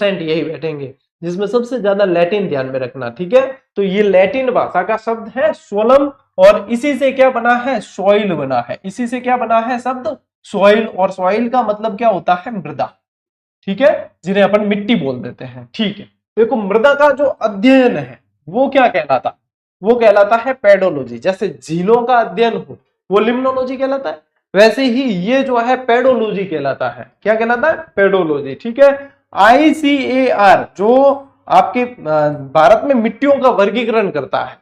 90% यही बैठेंगे, जिसमें सबसे ज्यादा लैटिन ध्यान में रखना, ठीक है। तो ये लैटिन भाषा का शब्द है सोलम, और इसी से क्या बना है, सॉइल बना है। इसी से क्या बना है शब्द, सॉइल, और सॉइल का मतलब क्या होता है, मृदा, ठीक है, जिन्हें अपन मिट्टी बोल देते हैं, ठीक है। देखो मृदा का जो अध्ययन है वो क्या कहलाता, वो कहलाता है पेडोलॉजी। जैसे झीलों का अध्ययन हो वो लिम्नोलॉजी कहलाता है, वैसे ही ये जो है पेडोलॉजी कहलाता है। क्या कहलाता है, पेडोलॉजी, ठीक है। आईसीएआर जो आपके भारत में मिट्टियों का वर्गीकरण करता है,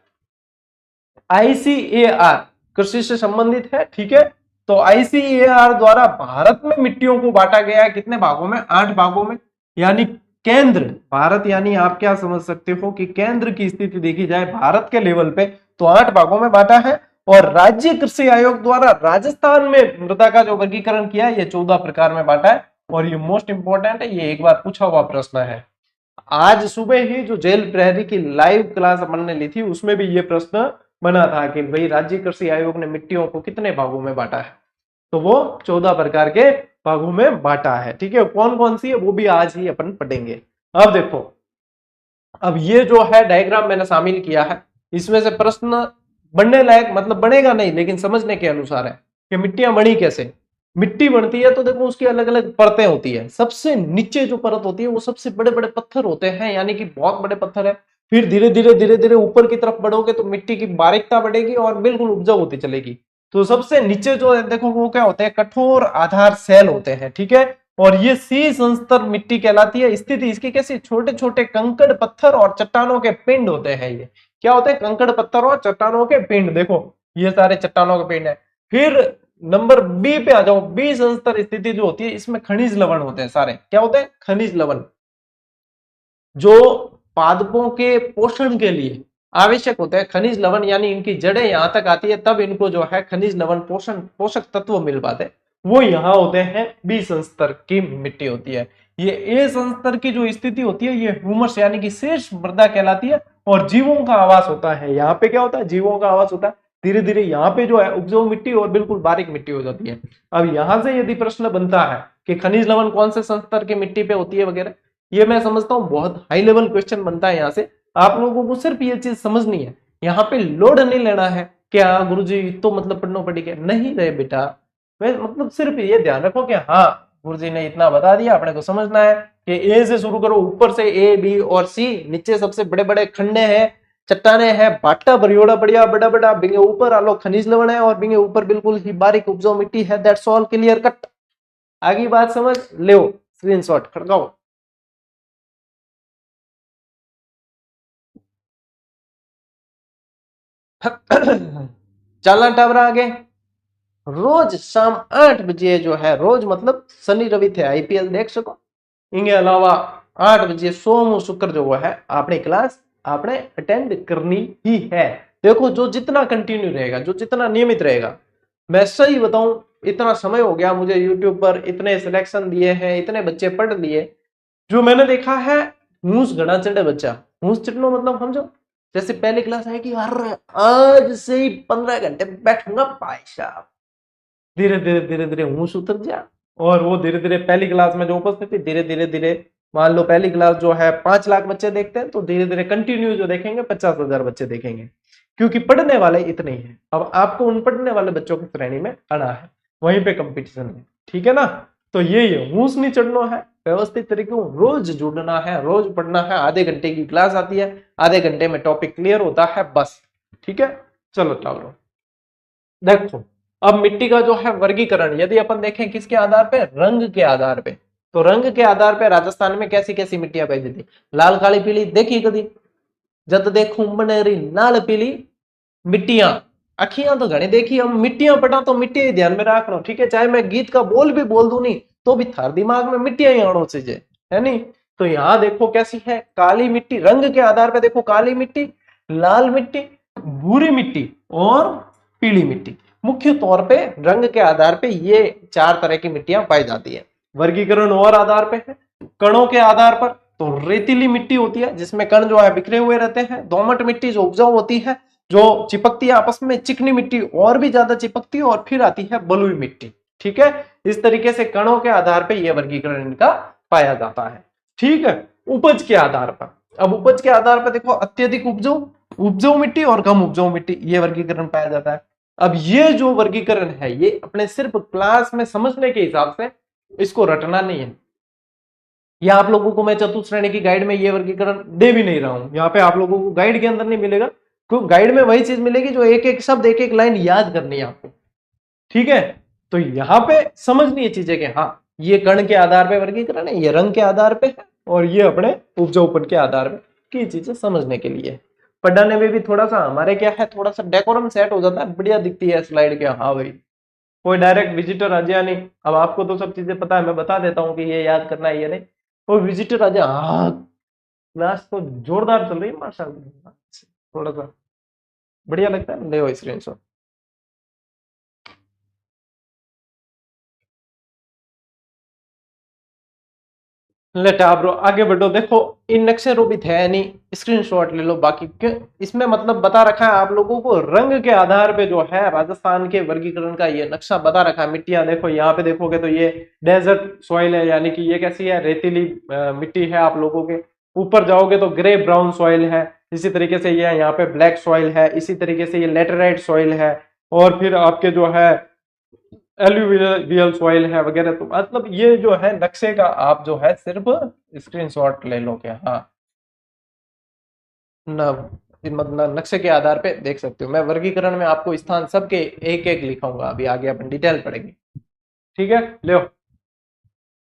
आईसीएआर कृषि से संबंधित है, ठीक है। तो आईसीएआर द्वारा भारत में मिट्टियों को बांटा गया है कितने भागों में, 8 भागों में। यानी केंद्र भारत, यानी आप क्या समझ सकते हो कि केंद्र की स्थिति देखी जाए भारत के लेवल पे तो 8 भागों में बांटा है। और राज्य कृषि आयोग द्वारा राजस्थान में मृदा का जो वर्गीकरण किया है ये 14 प्रकार में बांटा है। और ये मोस्ट इंपोर्टेंट है, ये एक बार पूछा हुआ प्रश्न है। आज सुबह ही जो जेल प्रहरी की लाइव क्लास अपन ने ली थी उसमें भी ये प्रश्न बना था कि भाई राज्य कृषि आयोग ने मिट्टियों को कितने भागों में बांटा है, तो वो 14 प्रकार के भागों में बांटा है, ठीक है। कौन कौन सी है वो भी आज ही अपन पढ़ेंगे। अब देखो, अब ये जो है डायग्राम मैंने शामिल किया है, इसमें से प्रश्न बनने लायक, मतलब बनेगा नहीं लेकिन समझने के अनुसार है कि मिट्टियां बनी कैसे। मिट्टी बनती है तो देखो उसकी अलग अलग परतें होती है। सबसे नीचे जो परत होती है वो सबसे बड़े बड़े पत्थर होते हैं, यानी कि बहुत बड़े पत्थर है। फिर धीरे धीरे ऊपर की तरफ बढ़ोगे तो मिट्टी की बारीकता बढ़ेगी और बिल्कुल उपजाऊ होती चलेगी। तो सबसे नीचे जो है देखो वो क्या होते हैं, कठोर आधार सेल होते हैं, ठीक है। और ये सी संस्तर मिट्टी कहलाती है। स्थिति इसकी कैसी, छोटे छोटे कंकड़ पत्थर और चट्टानों के पिंड होते हैं। ये क्या होते हैं, कंकड़ पत्थर और चट्टानों के पिंड। देखो ये सारे चट्टानों के पिंड है। फिर नंबर बी पे आ जाओ, बी संस्तर स्थिति जो होती है इसमें खनिज लवण होते हैं। सारे क्या होते हैं, खनिज लवण, जो पादपों के पोषण के लिए आवश्यक होते हैं। खनिज लवण यानी इनकी जड़ें यहां तक आती है तब इनको जो है खनिज लवण पोषक तत्व मिल पाते हैं, वो यहाँ होते हैं। बी संस्तर की मिट्टी होती है। ये ए संस्तर की जो स्थिति होती है ये ह्यूमस यानी कि शीर्ष मृदा कहलाती है। और जीवों का आवास होता है। यहाँ पे क्या होता है, जीवों का आवास होता है। धीरे धीरे यहाँ पे जो है उपजाऊ मिट्टी और बिल्कुल बारीक मिट्टी हो जाती है। अब यहां से यदि प्रश्न बनता है कि खनिज लवण कौन से संस्तर की मिट्टी पे होती है वगैरह, ये मैं समझता हूँ बहुत हाई लेवल क्वेश्चन बनता है। यहाँ से आप लोगों को सिर्फ ये चीज समझनी है, यहाँ पे लोड नहीं लेना है कि हाँ गुरुजी तो मतलब पढ़ना पड़ेगा, नहीं रहे बेटा। मतलब सिर्फ ये ध्यान रखो कि हाँ गुरुजी ने इतना बता दिया, अपने को समझना है कि ए से शुरू करो, ऊपर से ए बी और सी, नीचे सबसे बड़े बड़े खंडे हैं, चट्टाने हैं, बाटा बरियोड़ा बढ़िया बड़ा बड़ा, बिंगे ऊपर आलो खनिज लवण है और बिंगे ऊपर बिल्कुल ही बारीक उपजाऊ मिट्टी है। That's all, clear cut. आगे बात समझ लो, स्क्रीनशॉट खड़काओ। चलना टावरा आगे। रोज शाम 8 बजे जो है, रोज मतलब शनि रवि थे आईपीएल देख सको, इनके अलावा 8 बजे सोम शुक्र जो है अपनी क्लास आपने अटेंड करनी ही है। देखो जो जितना कंटिन्यू रहेगा, जो जितना नियमित रहेगा, मैं सही बताऊं इतना समय हो गया मुझे यूट्यूब पर इतने सिलेक्शन दिए हैं, इतने बच्चे पढ़ लिए, जो मैंने देखा है मूस घड़ा चढ़े बच्चा। मूस चढ़ना मतलब समझो, जैसे पहली क्लास है कि यार आज से ही 15 घंटे बैठूंगा भाई साहब, धीरे धीरे धीरे धीरे मूस उतर जा। और वो धीरे धीरे पहली क्लास में जो उपस्थिति धीरे धीरे धीरे, मान लो पहली क्लास जो है 5 लाख बच्चे देखते हैं तो धीरे धीरे कंटिन्यू जो देखेंगे 50,000 बच्चे देखेंगे, क्योंकि पढ़ने वाले इतने ही हैं। अब आपको उन पढ़ने वाले बच्चों की श्रेणी में आना है, वहीं पे कंपटीशन है, ठीक है ना। तो ये मूस नहीं चढ़ना है, व्यवस्थित तरीके रोज जुड़ना है, रोज पढ़ना है। आधे घंटे की क्लास आती है, आधे घंटे में टॉपिक क्लियर होता है बस, ठीक है। चलो चलो देखो, अब मिट्टी का जो है वर्गीकरण यदि अपन देखें किसके आधार पे, रंग के आधार पे, तो रंग के आधार पे राजस्थान में कैसी कैसी मिट्टियां पाई जाती, लाल काली पीली देखी कभी, जब देखूं बनेरी लाल पीली मिट्टियां, अखियां तो घने देखी, हम मिट्टियां पढ़ा तो मिट्टी ही ध्यान में रखना, ठीक है। चाहे मैं गीत का बोल भी बोल दूं नहीं तो भी थार दिमाग में मिट्टियां ही आनो चाहिए, है नहीं। तो यहाँ देखो कैसी है, काली मिट्टी, रंग के आधार पे देखो काली मिट्टी, लाल मिट्टी, भूरी मिट्टी और पीली मिट्टी। मुख्य तौर पे रंग के आधार पे ये 4 तरह की मिट्टियां पाई जाती है। वर्गीकरण और आधार पे है, कणों के आधार पर तो रेतीली मिट्टी होती है जिसमें कण जो है बिखरे हुए रहते हैं, दोमट मिट्टी जो उपजाऊ होती है, जो चिपकती है आपस में, चिकनी मिट्टी और भी ज्यादा चिपकती है, और फिर आती है बलुई मिट्टी, ठीक है। इस तरीके से कणों के आधार पर यह वर्गीकरण इनका पाया जाता है, ठीक है, उपज के आधार पर। अब उपज के आधार पर देखो, अत्यधिक उपजाऊ मिट्टी और कम उपजाऊ मिट्टी, ये वर्गीकरण पाया जाता है। अब ये जो वर्गीकरण है ये अपने सिर्फ क्लास में समझने के हिसाब से, इसको रटना नहीं है। या आप लोगों को मैं चतुश्रेणी की गाइड में ये वर्गीकरण दे भी नहीं रहा हूं, यहाँ पे आप लोगों को गाइड के अंदर नहीं मिलेगा, क्योंकि गाइड में वही चीज मिलेगी जो एक एक शब्द एक एक लाइन याद करनी है आपको। ठीक है, तो यहाँ पे समझनी है चीजें कि हाँ ये कण के आधार पे वर्गीकरण है, ये रंग के आधार पे है, और ये अपने उपजाऊपन के आधार पे की चीजें समझने के लिए। पढ़ाने में भी थोड़ा सा हमारे क्या है, थोड़ा सा डेकोरम सेट हो जाता है, बढ़िया दिखती है स्लाइड के। हाँ भाई, कोई डायरेक्ट विजिटर आ जाए नहीं, अब आपको तो सब चीजें पता है, मैं बता देता हूँ कि ये याद करना है ये नहीं, कोई विजिटर आ जाए, हाँ क्लास तो जोरदार चल रही है माशाल्लाह, थोड़ा सा बढ़िया लगता है। ले स्क्रीनशॉट लेट आप आगे बढ़ो। देखो इन नक्शे रोबित है नहीं, स्क्रीनशॉट ले लो बाकी क्यों, इसमें मतलब बता रखा है आप लोगों को रंग के आधार पे जो है राजस्थान के वर्गीकरण का ये नक्शा बता रखा है। मिट्टियां देखो यहाँ पे देखोगे तो ये डेजर्ट सॉइल है, यानी कि ये कैसी है, रेतीली मिट्टी है। आप लोगों के ऊपर जाओगे तो ग्रे ब्राउन सॉइल है, इसी तरीके से ये यहाँ पे ब्लैक सॉइल है, इसी तरीके से ये लेटेराइट सॉइल है, और फिर आपके जो है एल्यूवियल सॉइल है वगैरह। तो मतलब ये जो है नक्शे का आप जो है सिर्फ स्क्रीनशॉट ले लो क्या, हाँ न मतलब नक्शे के आधार पे देख सकते हो। मैं वर्गीकरण में आपको स्थान सबके एक एक लिखाऊंगा, अभी आगे अपन डिटेल पढ़ेंगे। ठीक है, लो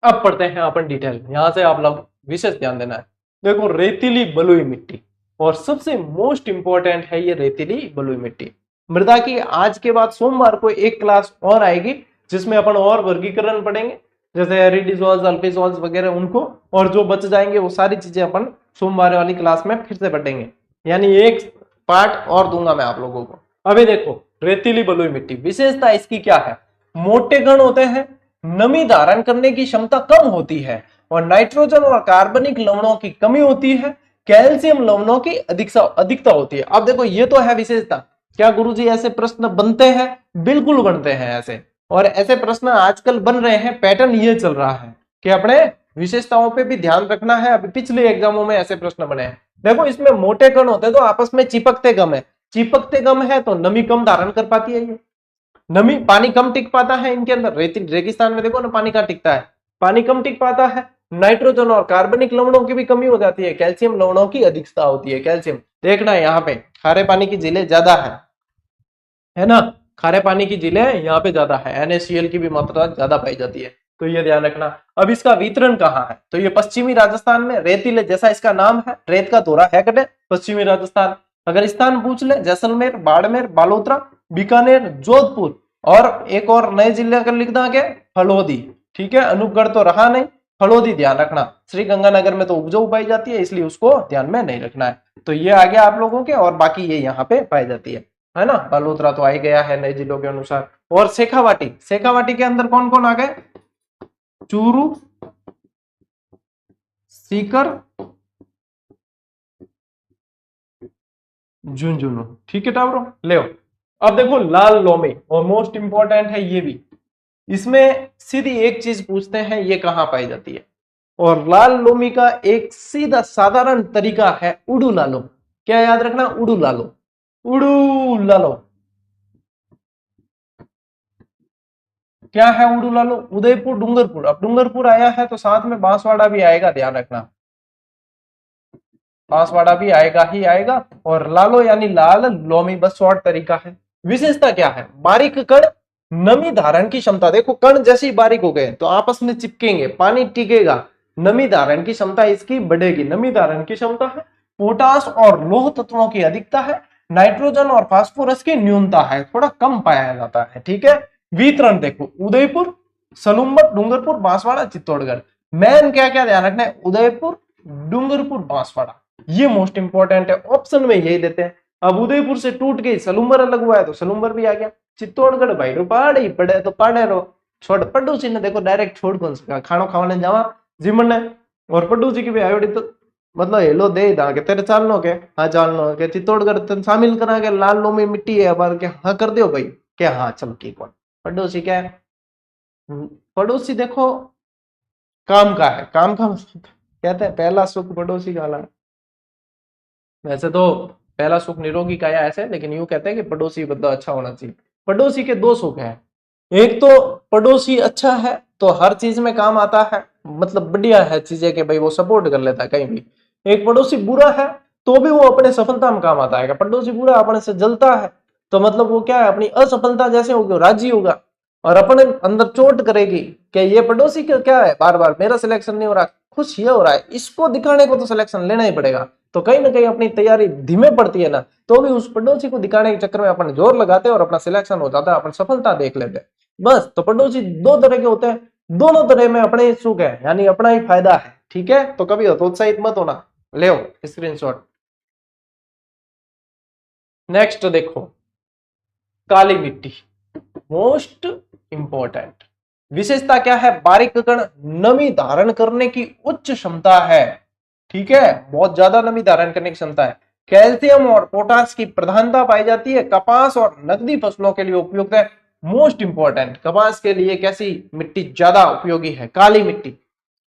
अब पढ़ते हैं अपन डिटेल, यहां से आप लोग विशेष ध्यान देना है। देखो रेतीली बलुई मिट्टी, और सबसे मोस्ट इंपॉर्टेंट है ये रेतीली बलुई मिट्टी। मृदा की आज के बाद सोमवार को एक क्लास और आएगी जिसमें अपन और वर्गीकरण पढ़ेंगे, जैसे एरिडिजोल्स अल्फेजोल्स वगैरह उनको, और जो बच जाएंगे वो सारी चीजें अपन सोमवार वाली क्लास में फिर से पढ़ेंगे, यानी एक पार्ट और दूंगा मैं आप लोगों को। अभी देखो रेतीली बलुई मिट्टी, विशेषता इसकी क्या है, मोटे कण होते हैं, नमी धारण करने की क्षमता कम होती है, और नाइट्रोजन और कार्बनिक लवणों की कमी होती है, कैल्शियम लवणों की अधिकता होती है। अब देखो ये तो है विशेषता। क्या गुरुजी ऐसे प्रश्न बनते हैं? बिल्कुल बनते हैं ऐसे, और ऐसे प्रश्न आजकल बन रहे हैं, पैटर्न ये चल रहा है कि अपने विशेषताओं पे भी ध्यान रखना है। अभी पिछले एग्जामों में ऐसे प्रश्न बने हैं। देखो इसमें मोटे कण होते हैं तो आपस में चिपकते कम है, चिपकते कम है तो नमी कम धारण कर पाती है, ये नमी पानी कम टिक पाता है इनके अंदर। रेगिस्तान में देखो ना पानी कहाँ टिकता है, पानी कम टिक पाता है। नाइट्रोजन और कार्बनिक लवणों की भी कमी हो जाती है, कैल्शियम लवणों की अधिकता होती है। कैल्शियम देखना है यहाँ पे खारे पानी की झीलें ज्यादा है ना, खारे पानी की झीलें यहाँ पे ज्यादा है, NaCl की भी मात्रा ज्यादा पाई जाती है, तो ये ध्यान रखना। अब इसका वितरण कहाँ है, तो ये पश्चिमी राजस्थान में रेतीले, जैसा इसका नाम है रेत का धोरा है कटे पश्चिमी राजस्थान। अगर स्थान पूछ ले जैसलमेर, बाड़मेर, बालोतरा, बीकानेर, जोधपुर, और एक और नए जिले का लिख देंगे फलोदी। ठीक है, अनूपगढ़ तो रहा नहीं, फलोदी ध्यान रखना। श्री गंगानगर में तो उपजाऊ पाई जाती है इसलिए उसको ध्यान में नहीं रखना है। तो ये आ गया आप लोगों के, और बाकी ये यहाँ पे पाई जाती है ना। बालोतरा तो आ ही गया है नए जिलों के अनुसार। और शेखावाटी, शेखावाटी के अंदर कौन कौन आ गए, चूरू, सीकर, झुंझुनू। ठीक है टावरों, ले अब देखो लाल लोमी, और मोस्ट इंपॉर्टेंट है ये भी, इसमें सीधी एक चीज पूछते हैं ये कहां पाई जाती है, और लाल लोमी का एक सीधा साधारण तरीका है उडू लालो। क्या याद रखना, उडू लालो, उडू लालो। क्या है उडू लालो, उदयपुर, डूंगरपुर। अब डूंगरपुर आया है तो साथ में बांसवाड़ा भी आएगा, ध्यान रखना, बांसवाड़ा भी आएगा ही आएगा। और लालो यानी लाल लोमी, बस शॉर्ट तरीका है। विशेषता क्या है, बारीक कण, नमी धारण की क्षमता। देखो कण जैसे ही बारीक हो गए तो आपस में चिपकेंगे, पानी टिकेगा, नमी धारण की क्षमता इसकी बढ़ेगी। नमी धारण की क्षमता है, पोटास और लौह तत्वों की अधिकता है, नाइट्रोजन और फास्फोरस की न्यूनता है, थोड़ा कम पाया जाता है। ठीक है, वितरण देखो उदयपुर, सलूम्बर, डूंगरपुर, बांसवाड़ा, चित्तौड़गढ़। मैन क्या क्या ध्यान रखना है, उदयपुर, डूंगरपुर, बांसवाड़ा, ये मोस्ट इंपॉर्टेंट है, ऑप्शन में यही देते हैं। अब उदयपुर से टूट गई, सलूम्बर अलग हुआ है तो सलूम्बर भी आ गया। चित्तौड़गढ़ भाई रो पहाड़ ही पड़े तो पहाड़े रो, छोड़ पड्डू ने देखो डायरेक्ट छोड़ कौन सका, खानो खाने जावा जिमन ने, और पड्डू जी की भी आयोडी तो मतलब हेलो दे दा के तेरे चालनो के, हाँ चालनो के चित्तौड़गढ़ तन शामिल करा के, लाल लोमी मिट्टी है बार के, हाँ कर दियो भाई क्या, हाँ चल ठीक है। पड़ोसी क्या है, पड़ोसी देखो काम का है, काम का मतलब कहते हैं पहला सुख पड़ोसी का लाड़। वैसे तो पहला सुख निरोगी काया ऐसे, लेकिन यूं कहते हैं कि पड़ोसी बंदा अच्छा होना चाहिए। पड़ोसी के दो सुख हैं, एक तो पड़ोसी अच्छा है तो हर चीज में काम आता है, मतलब बढ़िया है चीजें कि भाई वो सपोर्ट कर लेता है कहीं भी। एक पड़ोसी बुरा है तो भी वो अपने सफलता में काम आता है। पड़ोसी बुरा अपने से जलता है तो मतलब वो क्या है, अपनी असफलता जैसे होगी राजी होगा और अपने अंदर चोट करेगी कि ये पड़ोसी का क्या है, बार बार मेरा सिलेक्शन नहीं हो रहा, खुश ये हो रहा है, इसको दिखाने को तो सिलेक्शन लेना ही पड़ेगा। तो कहीं ना कहीं अपनी तैयारी धीमे पड़ती है ना, तो भी उस पड़ोसी को दिखाने के चक्कर में अपन जोर लगाते हैं और अपना सिलेक्शन हो जाता है, अपन सफलता देख लेते हैं। बस, तो पड़ोसी दो तरह के होते हैं, दोनों तरह में अपने सुख है, यानी अपना ही फायदा है। ठीक है, तो कभी हतोत्साहित मत होना, ले स्क्रीनशॉट। नेक्स्ट देखो, काली मिट्टी, मोस्ट इंपॉर्टेंट विशेषता क्या है, बारीक कण नमी धारण करने की उच्च क्षमता है। ठीक है, बहुत ज्यादा नमी धारण करने की क्षमता है। कैल्शियम और पोटास की प्रधानता पाई जाती है। कपास और नकदी फसलों के लिए उपयुक्त है। मोस्ट इंपॉर्टेंट, कपास के लिए कैसी मिट्टी ज्यादा उपयोगी है, काली मिट्टी।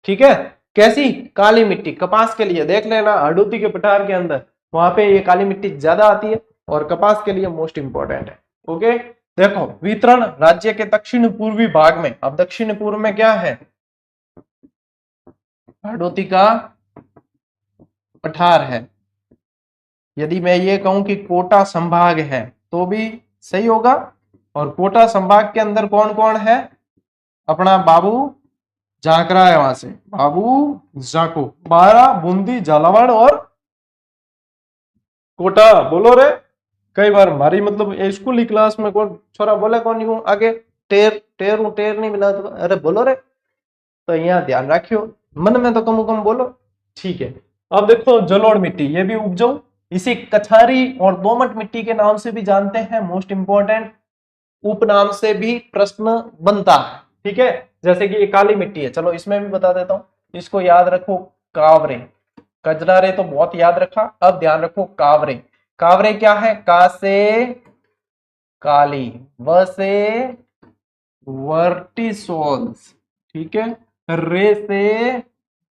ठीक है, कैसी, काली मिट्टी। कपास के लिए देख लेना हडोती के पठार के अंदर, वहां पे ये काली मिट्टी ज्यादा आती है और कपास के लिए मोस्ट इंपॉर्टेंट है। ओके, देखो वितरण राज्य के दक्षिण पूर्वी भाग में, अब दक्षिण पूर्व में क्या है, हडोती का पठार है। यदि मैं ये कहूं कि कोटा संभाग है तो भी सही होगा। और कोटा संभाग के अंदर कौन कौन है, अपना बाबू झांकरा है, वहां से बाबू जाको, बारा, बूंदी, झालावाड़ और कोटा। बोलो रे, कई बार हमारी मतलब स्कूल की क्लास में कौन छोरा बोले कौन नहीं हूं आगे, टेर टेर हूं, टेर नहीं मिला तो अरे बोलो रे, तो यहाँ ध्यान रखियो, मन में तो कम बोलो। ठीक है, अब देखो जलोढ़ मिट्टी, ये भी उपजाऊ, इसे कछारी और दोमट मिट्टी के नाम से भी जानते हैं। मोस्ट इंपॉर्टेंट, उपनाम से भी प्रश्न बनता है। ठीक है, जैसे कि ये काली मिट्टी है, चलो इसमें भी बता देता हूं, इसको याद रखो, कावरे। कजरारे तो बहुत याद रखा, अब ध्यान रखो कावरे। कावरे क्या है, का से काली, व से वर्टिसोल्स, ठीक है, रे से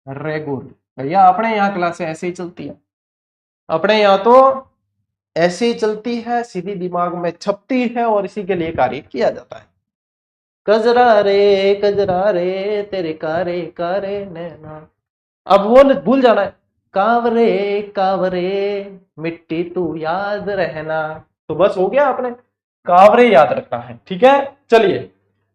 रेगुर। भैया अपने यहाँ क्लासें ऐसे ही चलती है, अपने यहाँ तो ऐसे ही चलती है, सीधी दिमाग में छपती है और इसी के लिए कार्य किया जाता है। कजरा रे तेरे कारे कारे नैना, अब वो भूल जाना है, कावरे कावरे मिट्टी तू याद रहना, तो बस हो गया, आपने कावरे याद रखना है। ठीक है, चलिए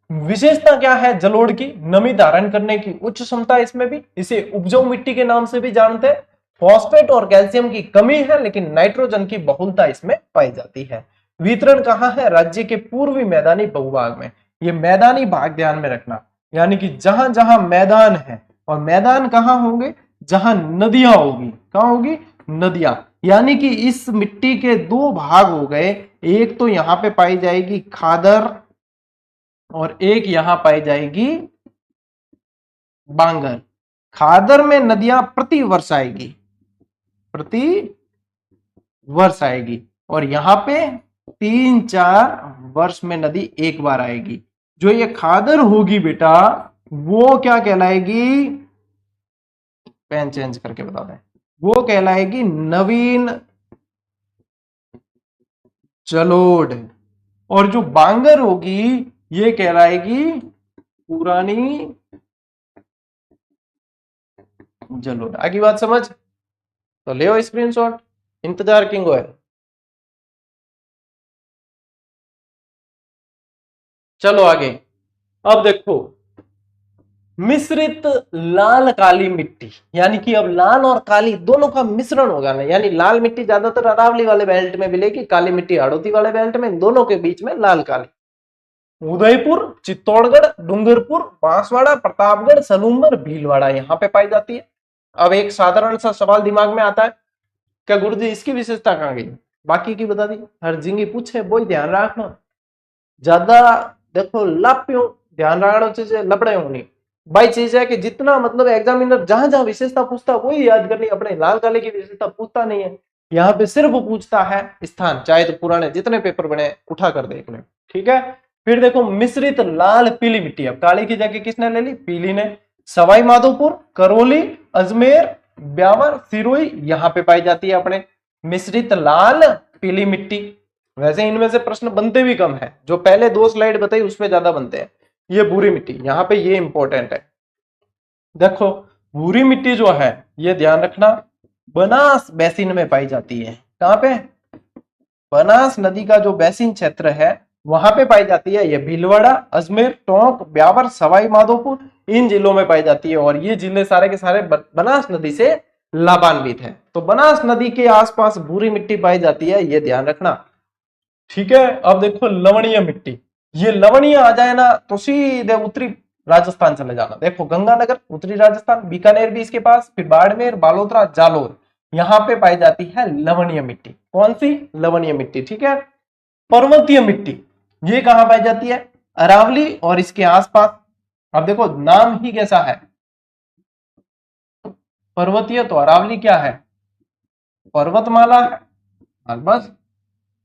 विशेषता क्या है जलोढ़ की, नमी धारण करने की उच्च क्षमता इसमें भी, इसे उपजाऊ मिट्टी के नाम से भी जानते हैं। फॉस्फेट और कैल्शियम की कमी है लेकिन नाइट्रोजन की बहुलता इसमें पाई जाती है। वितरण कहाँ है, राज्य के पूर्वी मैदानी भूभाग में। ये मैदानी भाग ध्यान में रखना, यानी कि जहां जहां मैदान है, और मैदान कहाँ होंगे, जहां नदियां होगी, कहाँ होगी, नदियां। यानी कि इस मिट्टी के दो भाग हो गए, एक तो यहां पे पाई जाएगी खादर और एक यहां पाई जाएगी बांगर। खादर में नदियां प्रति वर्ष आएगी, प्रति वर्ष आएगी, और यहां पे 3-4 वर्ष में नदी एक बार आएगी। जो ये खादर होगी बेटा, वो क्या कहलाएगी, पेन चेंज करके बता दें, वो कहलाएगी नवीन जलोढ़। और जो बांगर होगी ये कहलाएगी पुरानी जलोढ़। आगे बात समझ, तो ले स्क्रीनशॉट, इंतजार किंग है। चलो आगे, अब देखो मिश्रित लाल काली मिट्टी, यानी कि अब लाल और काली दोनों का मिश्रण होगा ना, यानी लाल मिट्टी ज्यादातर अरावली वाले बेल्ट में मिलेगी, काली मिट्टी हाड़ौती वाले बेल्ट में, दोनों के बीच में लाल काली। उदयपुर, चित्तौड़गढ़, डूंगरपुर, बांसवाड़ा, प्रतापगढ़, सलूमर, भीलवाड़ा यहाँ पे पाई जाती है। अब एक साधारण सा सवाल दिमाग में आता है, क्या गुरुजी इसकी विशेषता कहाँ गई, बाकी की बता दी, हर जिंगी पूछे वो ध्यान रखना, ज्यादा देखो लाप्यो ध्यान रखना चीजें लपड़े होनी। भाई चीज है कि जितना मतलब एग्जामिनर जहां जहां विशेषता पूछता है वही याद करनी, अपने लाल काले की विशेषता पूछता नहीं है, यहाँ पे सिर्फ पूछता है स्थान, चाहे तो पुराने जितने पेपर बने उठा कर देख ले। ठीक है, फिर देखो मिश्रित लाल पीली मिट्टी, अब काली की जगह किसने ले ली, पीली ने। सवाई माधोपुर, करौली, अजमेर, ब्यावर, सिरोही यहां पे पाई जाती है अपने। मिश्रित लाल पीली मिट्टी, वैसे इनमें से प्रश्न बनते भी कम है, जो पहले 2 स्लाइड बताई उसमें ज्यादा बनते हैं। ये भूरी मिट्टी, यहां पे ये इंपॉर्टेंट है। देखो भूरी मिट्टी जो है ये ध्यान रखना बनास बेसिन में पाई जाती है। कहां पे? बनास नदी का जो बेसिन क्षेत्र है वहां पे पाई जाती है। ये भीलवाड़ा, अजमेर, टोंक, ब्यावर, सवाई माधोपुर इन जिलों में पाई जाती है और ये जिले सारे के सारे बनास नदी से लाभान्वित है। तो बनास नदी के आसपास भूरी मिट्टी पाई जाती है, ये ध्यान रखना। ठीक है, अब देखो लवणीय मिट्टी, ये लवणीय आ जाए ना तो सीधे उत्तरी राजस्थान चले जाना। देखो गंगानगर उत्तरी राजस्थान, बीकानेर भी इसके पास, फिर बाड़मेर, बालोतरा, जालोर यहां पे पाई जाती है लवणीय मिट्टी। कौन सी? लवणीय मिट्टी। ठीक है, पर्वतीय मिट्टी ये कहां पाई जाती है? अरावली और इसके आसपास। अब देखो नाम ही कैसा है, पर्वतीय, तो अरावली क्या है? पर्वतमाला है। बस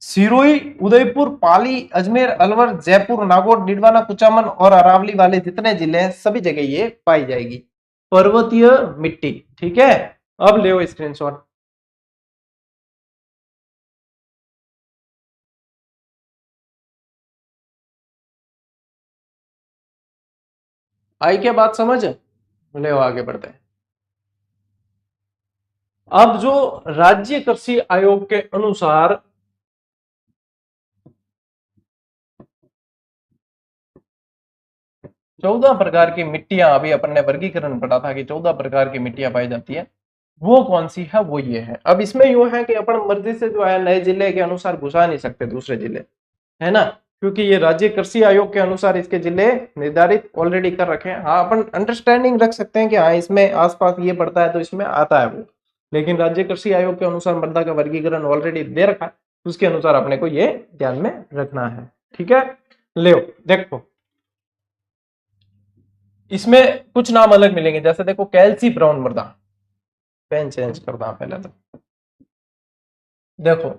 सिरोही, उदयपुर, पाली, अजमेर, अलवर, जयपुर, नागौर, डिडवाना, कुचामन और अरावली वाले जितने जिले हैं सभी जगह ये पाई जाएगी पर्वतीय मिट्टी। ठीक है, अब ले स्क्रीनशॉट। आई क्या बात समझ? ले आगे बढ़ते हैं। अब जो राज्य कृषि आयोग के अनुसार 14 प्रकार की मिट्टियां, अभी अपन ने वर्गीकरण पढ़ा था कि 14 प्रकार की मिट्टियां पाई जाती है, वो कौन सी है? वो ये है। अब इसमें यूं है कि अपन मर्जी से जो है नए जिले के अनुसार घुसा नहीं सकते दूसरे जिले, है ना, क्योंकि ये राज्य कृषि आयोग के अनुसार इसके जिले निर्धारित ऑलरेडी कर रखे हैं। हाँ अपन अंडरस्टैंडिंग रख सकते हैं कि हाँ इसमें आसपास ये पड़ता है तो इसमें आता है वो, लेकिन राज्य कृषि आयोग के अनुसार मृदा का वर्गीकरण ऑलरेडी दे रखा है, उसके अनुसार अपने को ये ध्यान में रखना है। ठीक है, ले देखो इसमें कुछ नाम अलग मिलेंगे, जैसे देखो कैल्सी ब्राउन मृदा, पेन चेंज करता हूं पहले तो। देखो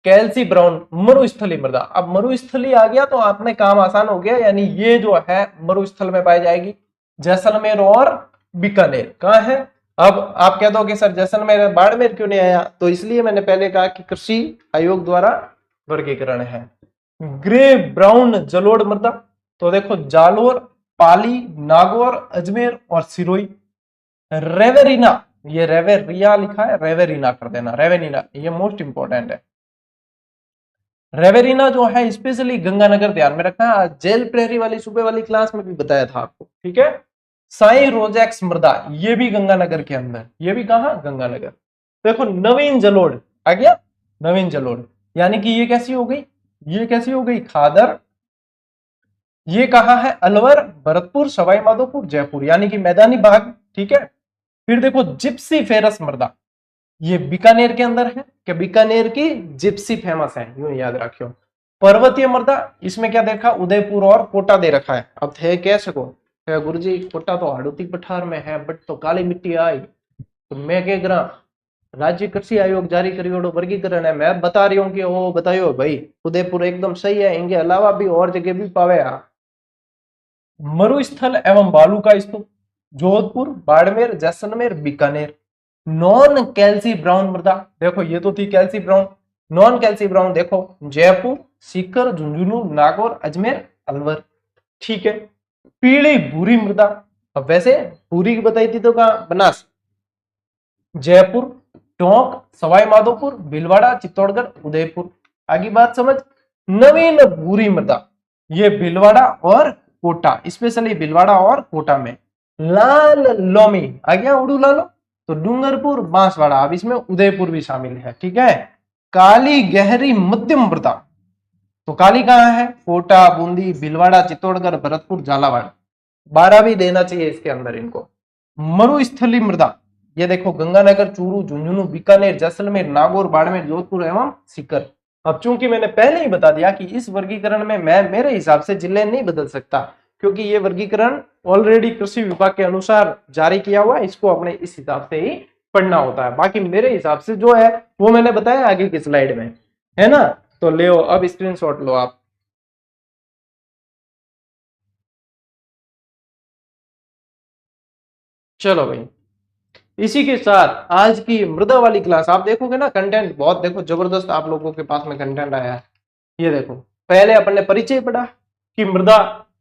कैल्सी ब्राउन मरुस्थली मृदा, अब मरुस्थली आ गया तो आपने काम आसान हो गया, यानी ये जो है मरुस्थल में पाई जाएगी। जैसलमेर और बीकानेर कहां है? अब आप कह दो कि सर जैसलमेर बाड़मेर क्यों नहीं आया, तो इसलिए मैंने पहले कहा कि कृषि आयोग द्वारा वर्गीकरण है। ग्रे ब्राउन जलोढ़ मृदा, तो देखो जालोर, पाली, नागौर, अजमेर और सिरोही। रेवेरिना, ये रेवेरिया लिखा है, रेवेरिना कर देना, रेवेरिना ये मोस्ट इंपॉर्टेंट है। रेवेरिना जो है स्पेशली गंगानगर ध्यान में रखना, जेल प्रेरी वाली सुबह वाली क्लास में भी बताया था आपको। ठीक है, साई रोजेक्स मृदा ये भी गंगानगर के अंदर, ये भी कहा? गंगानगर। देखो नवीन जलोढ़ आ गया, नवीन जलोढ़, यानी कि ये कैसी हो गई? ये कैसी हो गई? खादर। ये कहा है? अलवर, भरतपुर, सवाई माधोपुर, जयपुर, यानी कि मैदानी भाग। ठीक है, फिर देखो जिप्सी फेरस मृदा, ये बीकानेर के अंदर है, कि बीकानेर की जिप्सी फेमस है, यूं याद रखियो। पर्वतीय मृदा, इसमें क्या देखा? उदयपुर और कोटा दे रखा है। अब थे कह सको गुरुजी कोटा तो हाड़ौती पठार में है, बट तो काली मिट्टी आई, तो मैं कह रहा राज्य कृषि आयोग जारी करियोड़ो वर्गीकरण है, मैं बता रही हूँ कि वो बताइयो भाई उदयपुर एकदम सही है, इनके अलावा भी और जगह भी पावे। मरुस्थल एवं बालू का स्तूप, जोधपुर, बाड़मेर, जैसलमेर, बीकानेर। नॉन कैल्सी ब्राउन मृदा, देखो ये तो थी कैल्सी ब्राउन, नॉन कैल्सी ब्राउन देखो जयपुर, सीकर, झुंझुनू, नागौर, अजमेर, अलवर। ठीक है, पीली भूरी मृदा, अब वैसे भूरी की बताई थी तो कहा? बनास, जयपुर, टोंक, सवाई माधोपुर, भीलवाड़ा, चित्तौड़गढ़, उदयपुर। आगे बात समझ। नवीन भूरी मृदा, ये भीलवाड़ा और कोटा, स्पेशली भीलवाड़ा और कोटा में। लाल लोमी आ गया, उड़ू लालो, तो डूंगरपुर, बांसवाड़ा, अब इसमें उदयपुर भी शामिल है। ठीक है, काली गहरी मध्यम मृदा, तो काली कहां है? कोटा, बूंदी, भीलवाड़ा, चित्तौड़गढ़, भरतपुर, झालावाड़, 12 भी देना चाहिए इसके अंदर इनको। मरुस्थली मृदा, ये देखो गंगानगर, चूरू, झुंझुनू, बीकानेर, जैसलमेर, नागौर, बाड़मेर, जोधपुर एवं सीकर। अब चूंकि मैंने पहले ही बता दिया कि इस वर्गीकरण में मैं मेरे हिसाब से जिले नहीं बदल सकता, क्योंकि ये वर्गीकरण ऑलरेडी कृषि विभाग के अनुसार जारी किया हुआ है, इसको अपने इस हिसाब से ही पढ़ना होता है। बाकी मेरे हिसाब से जो है वो मैंने बताया आगे की स्लाइड में, है ना। तो ले अब स्क्रीनशॉट लो आप। चलो भाई, इसी के साथ आज की मृदा वाली क्लास आप देखोगे ना, कंटेंट बहुत देखो जबरदस्त आप लोगों के पास में कंटेंट आया है। ये देखो, पहले अपन ने परिचय पढ़ा कि मृदा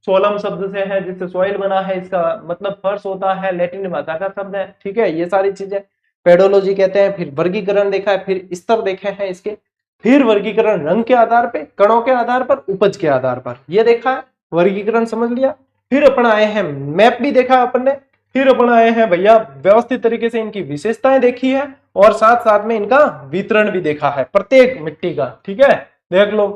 सोलम शब्द से है जिससे सॉइल बना है, इसका मतलब फर्श होता है, लैटिन भाषा का शब्द है, ठीक है, ये सारी चीजें पेडोलॉजी कहते हैं। फिर वर्गीकरण देखा है, फिर स्तर देखे हैं इसके, फिर वर्गीकरण रंग के आधार पे, कणों के आधार पर, उपज के आधार पर, ये देखा है, वर्गीकरण समझ लिया। फिर अपन आए हैं मैप भी देखा अपन ने, फिर अपन आए हैं भैया व्यवस्थित तरीके से इनकी विशेषताएं देखी है, और साथ साथ में इनका वितरण भी देखा है प्रत्येक मिट्टी का, ठीक है। देख लो,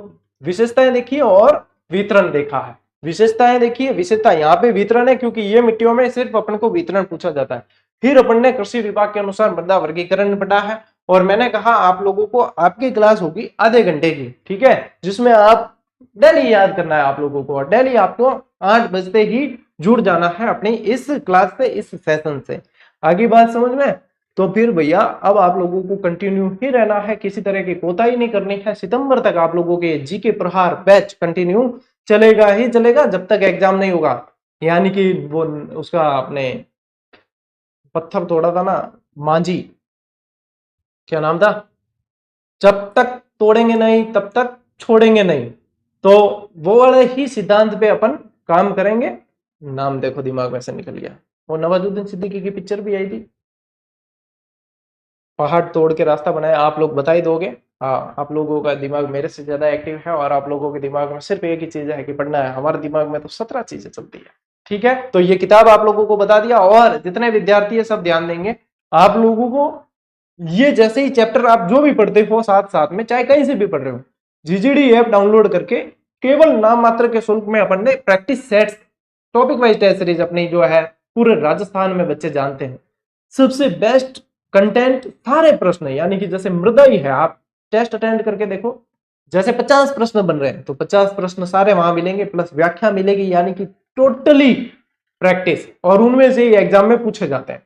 विशेषताएं देखी और वितरण देखा है। विशेषताएं देखिए, विशेषता यहाँ पे वितरण है क्योंकि ये मिट्टियों में सिर्फ अपन को वितरण पूछा जाता है। फिर अपन ने कृषि विभाग के अनुसार मृदा वर्गीकरण पढ़ा है, और मैंने कहा आप लोगों को आपकी क्लास होगी आधे घंटे की, ठीक है, जिसमें आप डेली याद करना है आप लोगों को, और डेली आपको 8 बजते ही जुड़ जाना है अपनी इस क्लास से, इस सेशन से। आगे बात समझ में? तो फिर भैया अब आप लोगों को कंटिन्यू ही रहना है, किसी तरह की कोताही नहीं करनी है। सितंबर तक आप लोगों के जीके प्रहार बैच कंटिन्यू चलेगा ही चलेगा जब तक एग्जाम नहीं होगा। यानी कि वो उसका आपने पत्थर तोड़ा था ना, मांझी, क्या नाम था, जब तक तोड़ेंगे नहीं तब तक छोड़ेंगे नहीं, तो वो वाले ही सिद्धांत पे अपन काम करेंगे। नाम देखो दिमाग में से निकल गया, वो नवाजुद्दीन सिद्दीकी की पिक्चर भी आई थी, पहाड़ तोड़ के रास्ता बनाया, आप लोग बता ही दोगे। हाँ, आप लोगों का दिमाग मेरे से ज्यादा एक्टिव है, और आप लोगों के दिमाग में सिर्फ एक ही चीज है कि पढ़ना है, हमारे दिमाग में तो 17 चीजें चलती है, ठीक है। तो ये किताब आप लोगों को बता दिया, और जितने विद्यार्थी है सब ध्यान देंगे। आप लोगों को ये जैसे ही चैप्टर आप जो भी पढ़ते हो साथ साथ में, चाहे कहीं से भी पढ़ रहे हो, जीजीडी ऐप डाउनलोड करके केवल नाम मात्र के शुल्क में अपन ने practice sets, topic wise test series अपनी जो है पूरे राजस्थान में बच्चे जानते हैं, सबसे बेस्ट कंटेंट, सारे प्रश्न, यानी कि जैसे मृदा ही है, आप टेस्ट अटेंड करके देखो, जैसे 50 प्रश्न बन रहे हैं तो 50 प्रश्न सारे वहां मिलेंगे, प्लस व्याख्या मिलेगी, यानी कि टोटली प्रैक्टिस, और उनमें से एग्जाम में पूछे जाते हैं।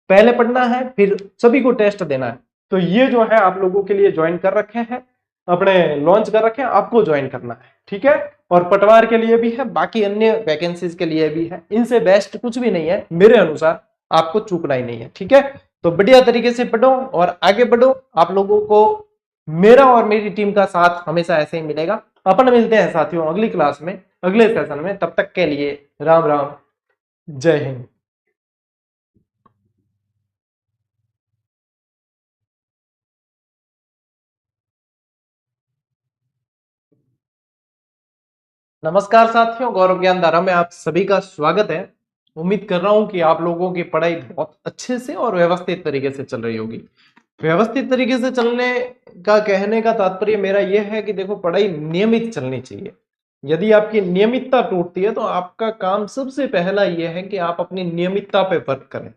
पहले पढ़ना है, फिर सभी को टेस्ट देना है। तो ये जो है आप लोगों के लिए ज्वाइन कर रखे हैं, अपने लॉन्च कर रखे हैं, आपको ज्वाइन करना है, ठीक है। और पटवार के लिए भी है, बाकी अन्य वैकेंसीज के लिए भी है, इनसे बेस्ट कुछ भी नहीं है मेरे अनुसार, आपको चूकना ही नहीं है, ठीक है। तो बढ़िया तरीके से पढ़ो और आगे बढ़ो। आप लोगों को मेरा और मेरी टीम का साथ हमेशा ऐसे ही मिलेगा। अपन मिलते हैं साथियों अगली क्लास में, अगले सेशन में, तब तक के लिए राम राम, जय हिंद। नमस्कार साथियों, गौरव ज्ञान धारा में आप सभी का स्वागत है। उम्मीद कर रहा हूं कि आप लोगों की पढ़ाई बहुत अच्छे से और व्यवस्थित तरीके से चल रही होगी। व्यवस्थित तरीके से चलने का कहने का तात्पर्य मेरा यह है कि देखो, पढ़ाई नियमित चलनी चाहिए। यदि आपकी नियमितता टूटती है तो आपका काम सबसे पहला यह है कि आप अपनी नियमितता पे वर्क करें।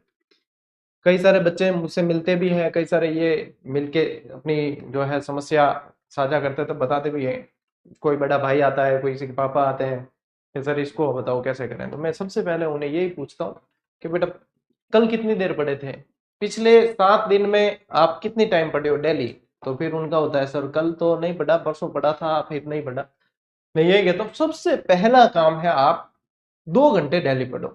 कई सारे बच्चे मुझसे मिलते भी हैं, कई सारे ये मिलके अपनी जो है समस्या साझा करते हैं, तो बताते भी हैं। कोई बड़ा भाई आता है, कोई किसी के पापा आते हैं कि सर इसको बताओ कैसे करें, तो मैं सबसे पहले उन्हें यही पूछता हूँ कि बेटा कल कितनी देर पढ़े थे, पिछले 7 दिन में आप कितनी टाइम पढ़े हो डेली। तो फिर उनका होता है सर कल तो नहीं पढ़ा, परसों पढ़ा था, फिर नहीं पढ़ा। मैं यही कहता हूँ सबसे पहला काम है आप 2 घंटे डेली पढ़ो।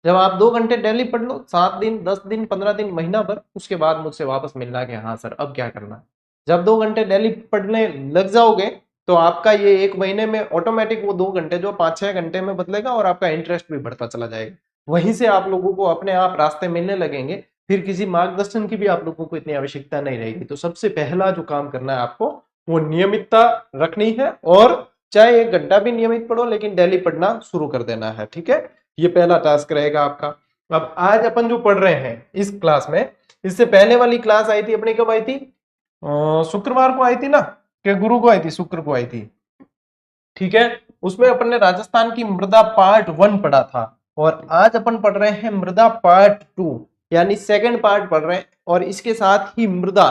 जब आप 2 घंटे डेली पढ़ लो, 7 दिन, 10 दिन, 15 दिन, महीना भर, उसके बाद मुझसे वापस मिलना कि हाँ सर अब क्या करना है। जब 2 घंटे डेली पढ़ने लग जाओगे तो आपका ये 1 महीने में ऑटोमेटिक वो 2 घंटे जो 5-6 घंटे में बदलेगा, और आपका इंटरेस्ट भी बढ़ता चला जाएगा। वहीं से आप लोगों को अपने आप रास्ते मिलने लगेंगे, फिर किसी मार्गदर्शन की भी आप लोगों को इतनी आवश्यकता नहीं रहेगी। तो सबसे पहला जो काम करना है आपको, वो नियमितता रखनी है, और चाहे 1 घंटा भी नियमित पढ़ो लेकिन डेली पढ़ना शुरू कर देना है, ठीक है। ये पहला टास्क रहेगा आपका। अब आज अपन जो पढ़ रहे हैं इस क्लास में, इससे पहले वाली क्लास आई थी अपनी, कब आई थी, शुक्रवार को आई थी ना, कि गुरु को आई थी, शुक्र को आई थी, ठीक है। उसमें अपन ने राजस्थान की मृदा पार्ट 1 पढ़ा था, और आज अपन पढ़ रहे हैं मृदा पार्ट 2, यानी सेकंड पार्ट पढ़ रहे हैं, और इसके साथ ही मृदा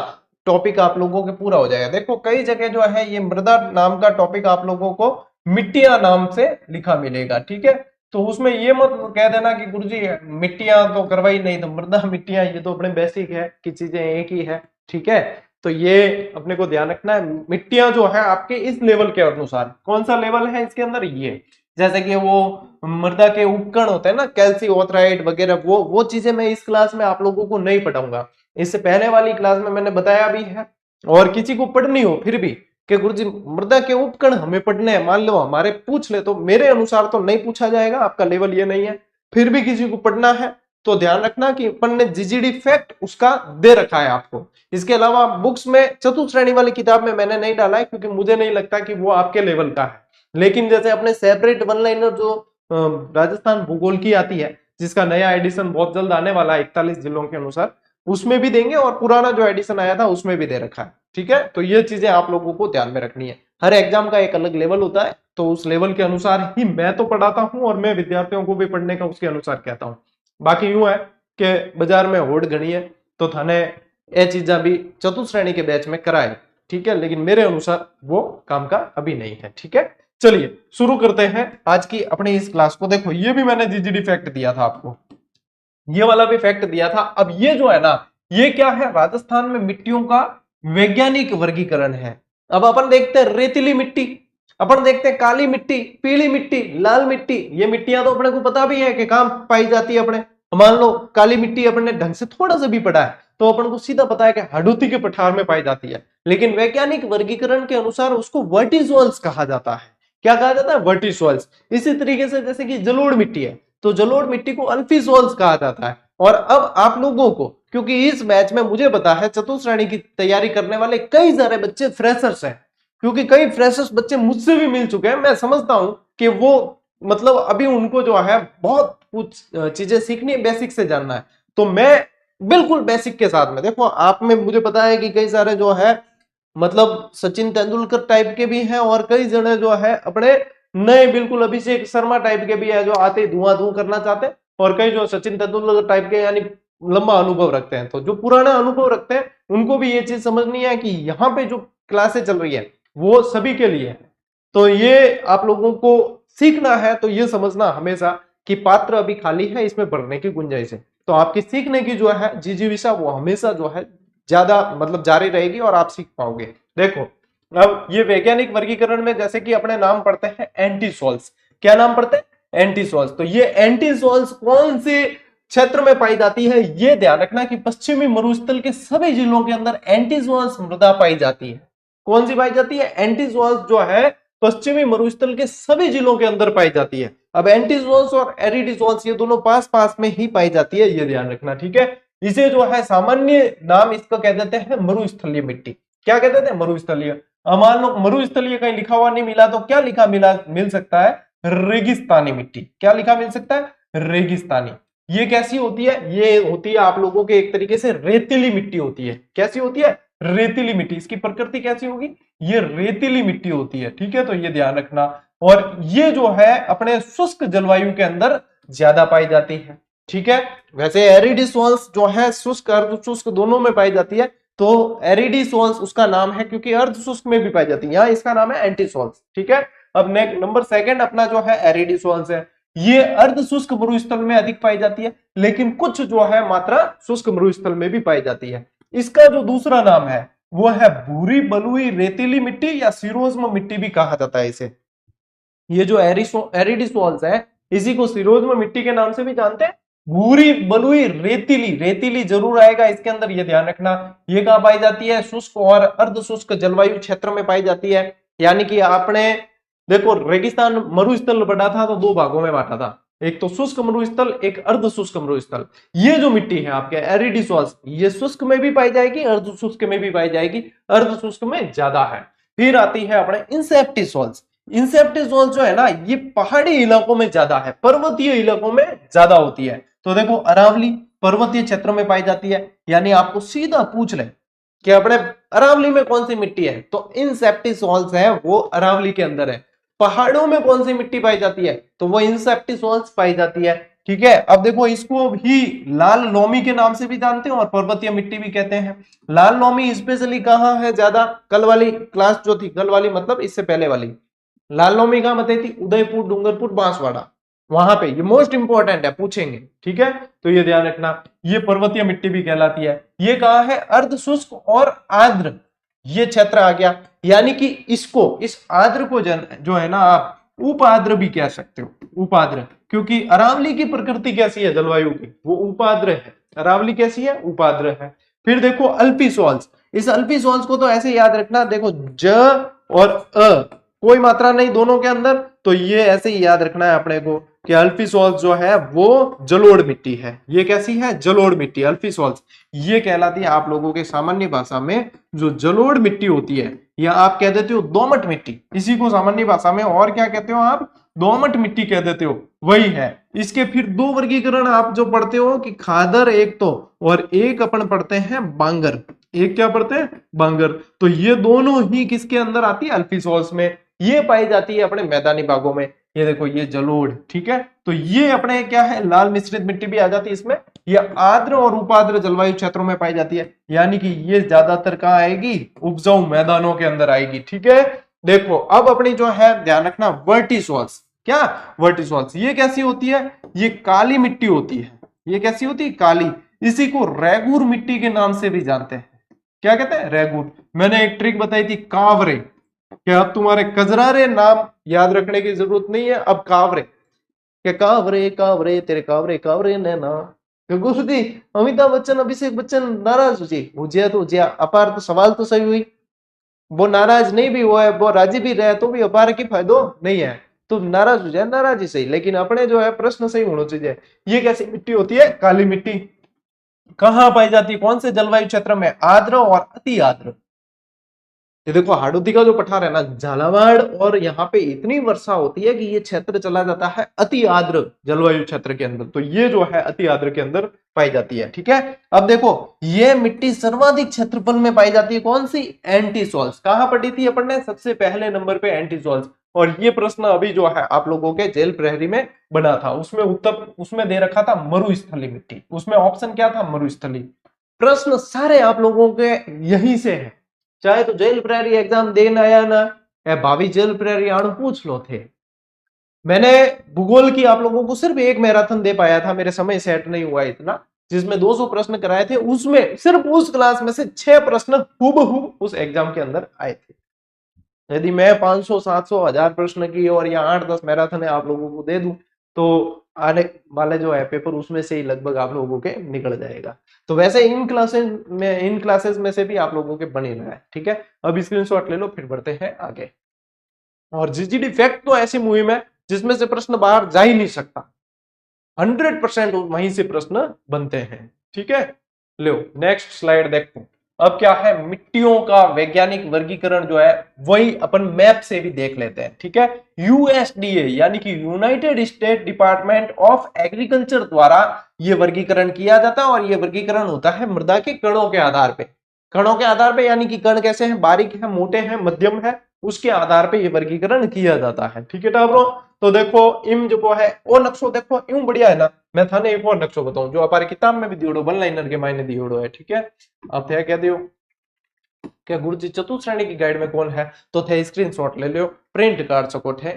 टॉपिक आप लोगों के पूरा हो जाएगा। देखो कई जगह जो है ये मृदा नाम का टॉपिक आप लोगों को मिट्टियां नाम से लिखा मिलेगा, ठीक है। तो उसमें ये मत कह देना कि गुरुजी मिट्टियां तो करवाई नहीं, तो मृदा मिट्टियां ये तो अपने बेसिक है कि चीजें एक ही है, ठीक है। तो ये अपने को ध्यान रखना है, मिट्टियां जो है आपके इस लेवल के अनुसार, कौन सा लेवल है इसके अंदर, ये जैसे कि वो मृदा के उपकरण होते हैं ना, कैल्सिओथराइड वगैरह, वो चीजें मैं इस क्लास में आप लोगों को नहीं पढ़ाऊंगा। इससे पहले वाली क्लास में मैंने बताया भी है। और किसी को पढ़नी हो फिर भी कि गुरुजी मृदा के उपकरण हमें पढ़ने हैं, मान लो हमारे पूछ ले, तो मेरे अनुसार तो नहीं पूछा जाएगा, आपका लेवल ये नहीं है। फिर भी किसी को पढ़ना है तो ध्यान रखना कि अपन ने जीजीडी फैक्ट उसका दे रखा है आपको। इसके अलावा बुक्स में चतुश्रेणी वाली किताब में मैंने नहीं डाला है, क्योंकि मुझे नहीं लगता कि वो आपके लेवल का है। लेकिन जैसे अपने सेपरेट वन लाइनर जो राजस्थान भूगोल की आती है, जिसका नया एडिशन बहुत जल्द आने वाला है 41 जिलों के अनुसार, उसमें भी देंगे, और पुराना जो एडिशन आया था उसमें भी दे रखा है। ठीक है, तो ये चीजें आप लोगों को ध्यान में रखनी है। हर एग्जाम का एक अलग लेवल होता है, तो उस लेवल के अनुसार ही मैं तो पढ़ाता हूं, और मैं विद्यार्थियों को भी पढ़ने का उसके अनुसार कहता हूं। बाकी यूं है कि बाजार में होड़ घनी है, तो थाने ये चीजा भी चतुश्रेणी के बैच में कराए। ठीक है, लेकिन मेरे अनुसार वो काम का अभी नहीं है। ठीक है, चलिए शुरू करते हैं आज की अपनी इस क्लास को। देखो ये भी मैंने जीजीडी फैक्ट दिया था आपको, ये वाला भी फैक्ट दिया था। अब ये जो है ना, ये क्या है, राजस्थान में मिट्टियों का वैज्ञानिक वर्गीकरण है। अब अपन देखते हैं रेतीली मिट्टी, अपन देखते हैं काली मिट्टी, पीली मिट्टी, लाल मिट्टी। ये मिट्टियां तो अपने को पता भी है कि कहां पाई जाती है। अपने मान लो काली मिट्टी अपने ढंग से थोड़ा सा भी पढ़ा है तो अपन को सीधा पता है कि हडूती के पठार में पाई जाती है। लेकिन वैज्ञानिक वर्गीकरण के अनुसार उसको वर्टिसोल्स कहा जाता है। क्या कहा जाता है? वर्टिसोल्स। इसी तरीके से जैसे कि जलोढ़ मिट्टी है, तो जलोढ़ मिट्टी को अल्फीसोल्स कहा जाता है। और अब आप लोगों को, क्योंकि इस बैच में मुझे पता है चतुश्रेणी की तैयारी करने वाले कई सारे बच्चे फ्रेशर्स हैं, क्योंकि कई फ्रेशर्स बच्चे मुझसे भी मिल चुके हैं। मैं समझता हूं कि वो मतलब अभी उनको जो है बहुत कुछ चीजें सीखनी है, बेसिक से जानना है। तो मैं बिल्कुल बेसिक के साथ में, देखो आप में मुझे पता है कि कई सारे जो है मतलब सचिन तेंदुलकर टाइप के भी हैं, और कई जने जो है अपने नए बिल्कुल अभिषेक शर्मा टाइप के भी है, जो आते धुआं धुआं करना चाहते हैं। और कई जो सचिन तेंदुलकर टाइप के यानी लंबा अनुभव रखते हैं। तो जो पुराना अनुभव रखते हैं उनको भी ये चीज समझनी है कि यहाँ पे जो क्लासें चल रही है वो सभी के लिए है। तो ये आप लोगों को सीखना है, तो ये समझना हमेशा कि पात्र अभी खाली है, इसमें बढ़ने की गुंजाइश है। तो आपकी सीखने की जो है जिजीविषा वो हमेशा जो है ज्यादा मतलब जारी रहेगी, और आप सीख पाओगे। देखो अब ये वैज्ञानिक वर्गीकरण में जैसे कि अपने नाम पढ़ते हैं एंटीसोल्स। क्या नाम पढ़ते हैं? एंटीसोल्स। तो ये एंटीसोल्स कौन से क्षेत्र में पाई जाती है? ये ध्यान रखना कि पश्चिमी मरुस्थल के सभी जिलों के अंदर एंटीसोल्स मृदा पाई जाती है। कौन सी पाई जाती है? एंटीसोल्स जो है पश्चिमी मरुस्थल के सभी जिलों के अंदर पाई जाती है। अब एंटीसोल्स और एरिडीसोल्स ये दोनों पास पास में ही पाई जाती है, ये ध्यान रखना। ठीक है, इसे जो है सामान्य नाम इसका कह देते हैं मरुस्थलीय मिट्टी। क्या कह देते हैं? मरुस्थलीय। मान लो मरुस्थलीय कहीं लिखा हुआ नहीं मिला तो क्या लिखा मिल सकता है? रेगिस्तानी मिट्टी। क्या लिखा मिल सकता है? रेगिस्तानी। ये कैसी होती है? ये होती है आप लोगों के एक तरीके से रेतीली मिट्टी होती है। कैसी होती है? रेतीली मिट्टी। इसकी प्रकृति कैसी होगी? ये रेतीली मिट्टी होती है। ठीक है, तो ये ध्यान रखना। और ये जो है अपने शुष्क जलवायु के अंदर ज्यादा पाई जाती है। ठीक है, वैसे एरिडीसोल्स जो है शुष्क अर्ध शुष्क दोनों में पाई जाती है, तो एरिडीसोल्स उसका नाम है क्योंकि अर्ध शुष्क में भी पाई जाती है। यहाँ इसका नाम है एंटीसोल्स। ठीक है, अब नेक्स्ट नंबर सेकंड अपना जो है एरिडीसोल्स है। ये अर्ध शुष्क मरुस्थल में अधिक पाई जाती है, लेकिन कुछ जो है मात्रा शुष्क मरुस्थल में भी पाई जाती है। इसका जो दूसरा नाम है वो है भूरी बलुई रेतीली मिट्टी, या सिरोज्म मिट्टी भी कहा जाता है इसे। ये जो एरिडीसोल्स है इसी को सिरोज्म मिट्टी के नाम से भी जानते हैं। भूरी बलुई रेतीली, रेतीली जरूर आएगा इसके अंदर, ये ध्यान रखना। ये कहां पाई जाती है? शुष्क और अर्ध शुष्क जलवायु क्षेत्र में पाई जाती है। यानी कि आपने देखो रेगिस्तान मरुस्थल बढ़ा था तो दो भागों में बांटा था, एक तो शुष्क मरुस्थल, एक अर्ध शुष्क मरुस्थल। ये जो मिट्टी है आपके एरिडीसोल्स, ये शुष्क में भी पाई जाएगी, अर्ध शुष्क में भी पाई जाएगी, अर्ध शुष्क में ज्यादा है। फिर आती है अपने इंसेप्टिसोल्स। इंसेप्टिसोल्स जो है ना ये पहाड़ी इलाकों में ज्यादा है, पर्वतीय इलाकों में ज्यादा होती है। तो देखो अरावली पर्वतीय क्षेत्र में पाई जाती है। यानी आपको सीधा पूछ ले कि अपने अरावली में कौन सी मिट्टी है, तो इंसेप्टिसोल्स है वो अरावली के अंदर है। पहाड़ों में कौन सी मिट्टी पाई जाती है, तो वो इंसेप्टिसोल्स पाई जाती है। ठीक है, अब देखो इसको भी लाल लोमी के नाम से भी जानते हैं और पर्वतीय मिट्टी भी कहते हैं। लाल लोमी स्पेशली कहाँ है ज्यादा? कल वाली क्लास जो थी, कल वाली मतलब इससे पहले वाली, लाल लोमी कहाँ बताई थी? उदयपुर, डूंगरपुर, बांसवाड़ा, वहां पे। ये मोस्ट इंपॉर्टेंट है, पूछेंगे। ठीक है, तो ये ध्यान रखना। ये पर्वतीय मिट्टी भी कहलाती है। ये कहाँ है? अर्ध शुष्क और आर्द्र ये क्षेत्र आ गया। यानी कि इसको, इस आर्द्र को जो है ना आप उपाद्र भी कह सकते हो, उपाद्र, क्योंकि अरावली की प्रकृति कैसी है जलवायु की, वो उपाद्र है। अरावली कैसी है, उपाद्र है। फिर देखो अल्पी सॉल्ट्स, इस अल्पी सॉल्ट्स को तो ऐसे याद रखना, देखो ज और अ कोई मात्रा नहीं दोनों के अंदर, तो ये ऐसे ही याद रखना है अपने को कि अल्पी सॉल्ट्स जो है वो जलोढ़ मिट्टी है। ये कैसी है, जलोढ़ मिट्टी, अल्पी सॉल्ट्स ये कहलाती है आप लोगों के सामान्य भाषा में जो जलोढ़ मिट्टी होती है, या आप कह देते हो दोमट मिट्टी, इसी को सामान्य भाषा में और क्या कहते हो आप, दोमट मिट्टी कह देते हो, वही है। इसके फिर दो वर्गीकरण आप जो पढ़ते हो कि खादर एक तो, और एक अपन पढ़ते हैं बांगर, एक क्या पढ़ते हैं, बांगर। तो ये दोनों ही किसके अंदर आती है, अल्पी सॉल्ट्स में। ये पाई जाती है अपने मैदानी भागों में। ये देखो ये जलोढ़, ठीक है, तो ये अपने क्या है, लाल मिश्रित मिट्टी भी आ जाती है इसमें। ये आर्द्र और उपाद्र जलवायु क्षेत्रों में पाई जाती है, यानी कि ये ज्यादातर कहाँ आएगी, उपजाऊ मैदानों के अंदर आएगी, ठीक है। देखो अब अपनी जो है ध्यान रखना वर्टिसॉल्स, क्या वर्टिसॉल्स, ये कैसी होती है, ये काली मिट्टी होती है। ये कैसी होती है, काली। इसी को रेगूर मिट्टी के नाम से भी जानते हैं। क्या कहते हैं, रेगूर। मैंने एक ट्रिक बताई थी, कावरे, क्या अब तुम्हारे कजरारे नाम याद रखने की जरूरत नहीं है, अब कावरे, क्या कावरे कावरे तेरे कावरे कावरे नैना, गुस्ती अमिताभ बच्चन अभिषेक बच्चन नाराज हो जाए तो ज्या अपार, तो सवाल तो सही हुई, वो नाराज नहीं भी हुआ है, वो राजी भी रहे तो भी अपार की फायदो नहीं है, तो नाराज हो जाए नाराज ही सही, लेकिन अपने जो है प्रश्न सही होना चाहिए। ये कैसी मिट्टी होती है, काली मिट्टी। कहाँ पाई जाती है, कौन से जलवायु क्षेत्र में, आर्द्र और अति आर्द्र। ये देखो हाड़ौती का जो पठार है ना, झालावाड़, और यहाँ पे इतनी वर्षा होती है कि ये क्षेत्र चला जाता है अति आर्द्र जलवायु क्षेत्र के अंदर, तो ये जो है अति आर्द्र के अंदर पाई जाती है, ठीक है। अब देखो ये मिट्टी सर्वाधिक क्षेत्रफल में पाई जाती है, कौन सी, एंटीसॉल्स। कहाँ पढ़ी थी अपन ने, सबसे पहले नंबर पे एंटीसॉल्स। और ये प्रश्न अभी जो है आप लोगों के जेल प्रहरी में बना था, उसमें उत्तर उसमें दे रखा था मरुस्थली मिट्टी, उसमें ऑप्शन क्या था, मरुस्थली। प्रश्न सारे आप लोगों के यहीं से है, चाहे तो जेल प्रहरी एग्जाम देना आया ना, या भावी जेल प्रहरी आणु पूछ लो थे। मैंने भूगोल की आप लोगों को सिर्फ एक मैराथन दे पाया था, मेरे समय सेट नहीं हुआ इतना, जिसमें 200 प्रश्न कराए थे, उसमें सिर्फ उस क्लास में से 6 प्रश्न हूबहू उस एग्जाम के अंदर आए थे। यदि मैं 500 700 1000 प्रश्न की और या 8-10 मैराथन आप लोगों को दे दूं, तो आने वाले जो है पेपर उसमें से ही लगभग आप लोगों के निकल जाएगा। तो वैसे इन क्लासेस में से भी आप लोगों के बने रहा है, ठीक है। अब स्क्रीनशॉट ले लो, फिर बढ़ते हैं आगे। और जीजीडी फैक्ट तो ऐसी मुहिम है जिसमें से प्रश्न बाहर जा ही नहीं सकता, 100% वहीं से प्रश्न बनते हैं, ठीक है। लो नेक्स्ट स्लाइड देखते हैं। अब क्या है, मिट्टियों का वैज्ञानिक वर्गीकरण जो है वही अपन मैप से भी देख लेते हैं, ठीक है। यूएसडीए यानी कि United state department of agriculture द्वारा ये वर्गीकरण किया जाता है, और ये वर्गीकरण होता है मृदा के कणों के आधार पे। कणों के आधार पे यानी कि कण कैसे हैं, बारीक है, मोटे हैं, मध्यम है, उसके आधार पे ये वर्गीकरण किया जाता है, ठीक है टाबरो। तो देखो इम जो है वो नक्शो देखो यूं बढ़िया है ना, मैं थाने एक और नक्शो बताऊं जो हमारी किताब में भी दियोड़ो, वन लाइनर के मायने दियोड़ो है, ठीक है। अब थे कह दियो क्या गुरुजी चतुर्थ श्रेणी की गाइड में कौन है, तो थे स्क्रीनशॉट ले लियो, प्रिंट कर सको थे,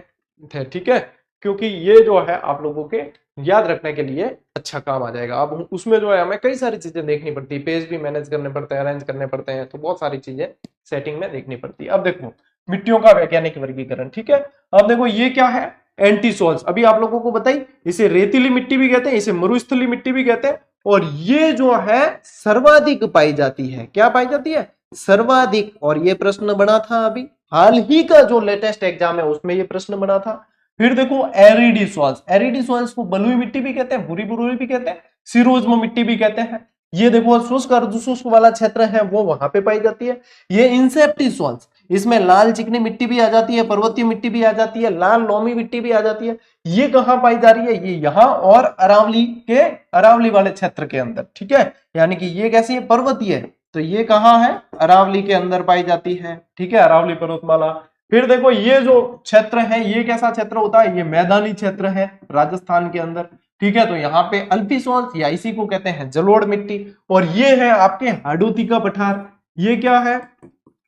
ठीक है, क्योंकि ये जो है आप लोगों के याद रखने के लिए अच्छा काम आ जाएगा। अब उसमें जो है हमें कई सारी चीजें देखनी पड़ती है, पेज भी मैनेज करने पड़ते हैं, अरेंज करने पड़ते हैं, तो बहुत सारी चीजें सेटिंग में देखनी पड़ती है। अब देखो मिट्टियों का वैज्ञानिक वर्गीकरण, ठीक है। अब देखो ये क्या है, एंटीसॉल्स, अभी आप लोगों को बताई, इसे रेतीली मिट्टी भी कहते हैं, इसे मरुस्थली मिट्टी भी कहते हैं, और ये जो है सर्वाधिक पाई जाती है, क्या पाई जाती है, सर्वाधिक। और ये प्रश्न बना था अभी हाल ही का जो लेटेस्ट एग्जाम है उसमें ये प्रश्न बना था। फिर देखो एरिडीसॉल्स, एरिडीसॉल्स को बलुई मिट्टी भी कहते हैं, भूरी बुरुई भी कहते हैं, सिरोज्म मिट्टी भी कहते हैं। ये देखो शुष्क अर्धशुष्क वाला क्षेत्र है वो वहां पे पाई जाती है। ये इंसेप्टिसॉल्स, इसमें लाल चिकनी मिट्टी भी आ जाती है, पर्वतीय मिट्टी भी आ जाती है, लाल लोमी मिट्टी भी आ जाती है। ये कहाँ पाई जा रही है, ये यहाँ और अरावली वाले क्षेत्र के अंदर, ठीक है। यानी कि ये कैसी है, पर्वतीय है, तो ये कहाँ है, अरावली के अंदर पाई जाती है, ठीक है, अरावली पर्वतमाला। फिर देखो ये जो क्षेत्र है ये कैसा क्षेत्र होता है, ये मैदानी क्षेत्र है राजस्थान के अंदर, ठीक है। तो यहाँ पे अल्पीसॉल्स या इसी को कहते हैं जलोढ़ मिट्टी। और ये है आपके हाडोती का पठार, ये क्या है,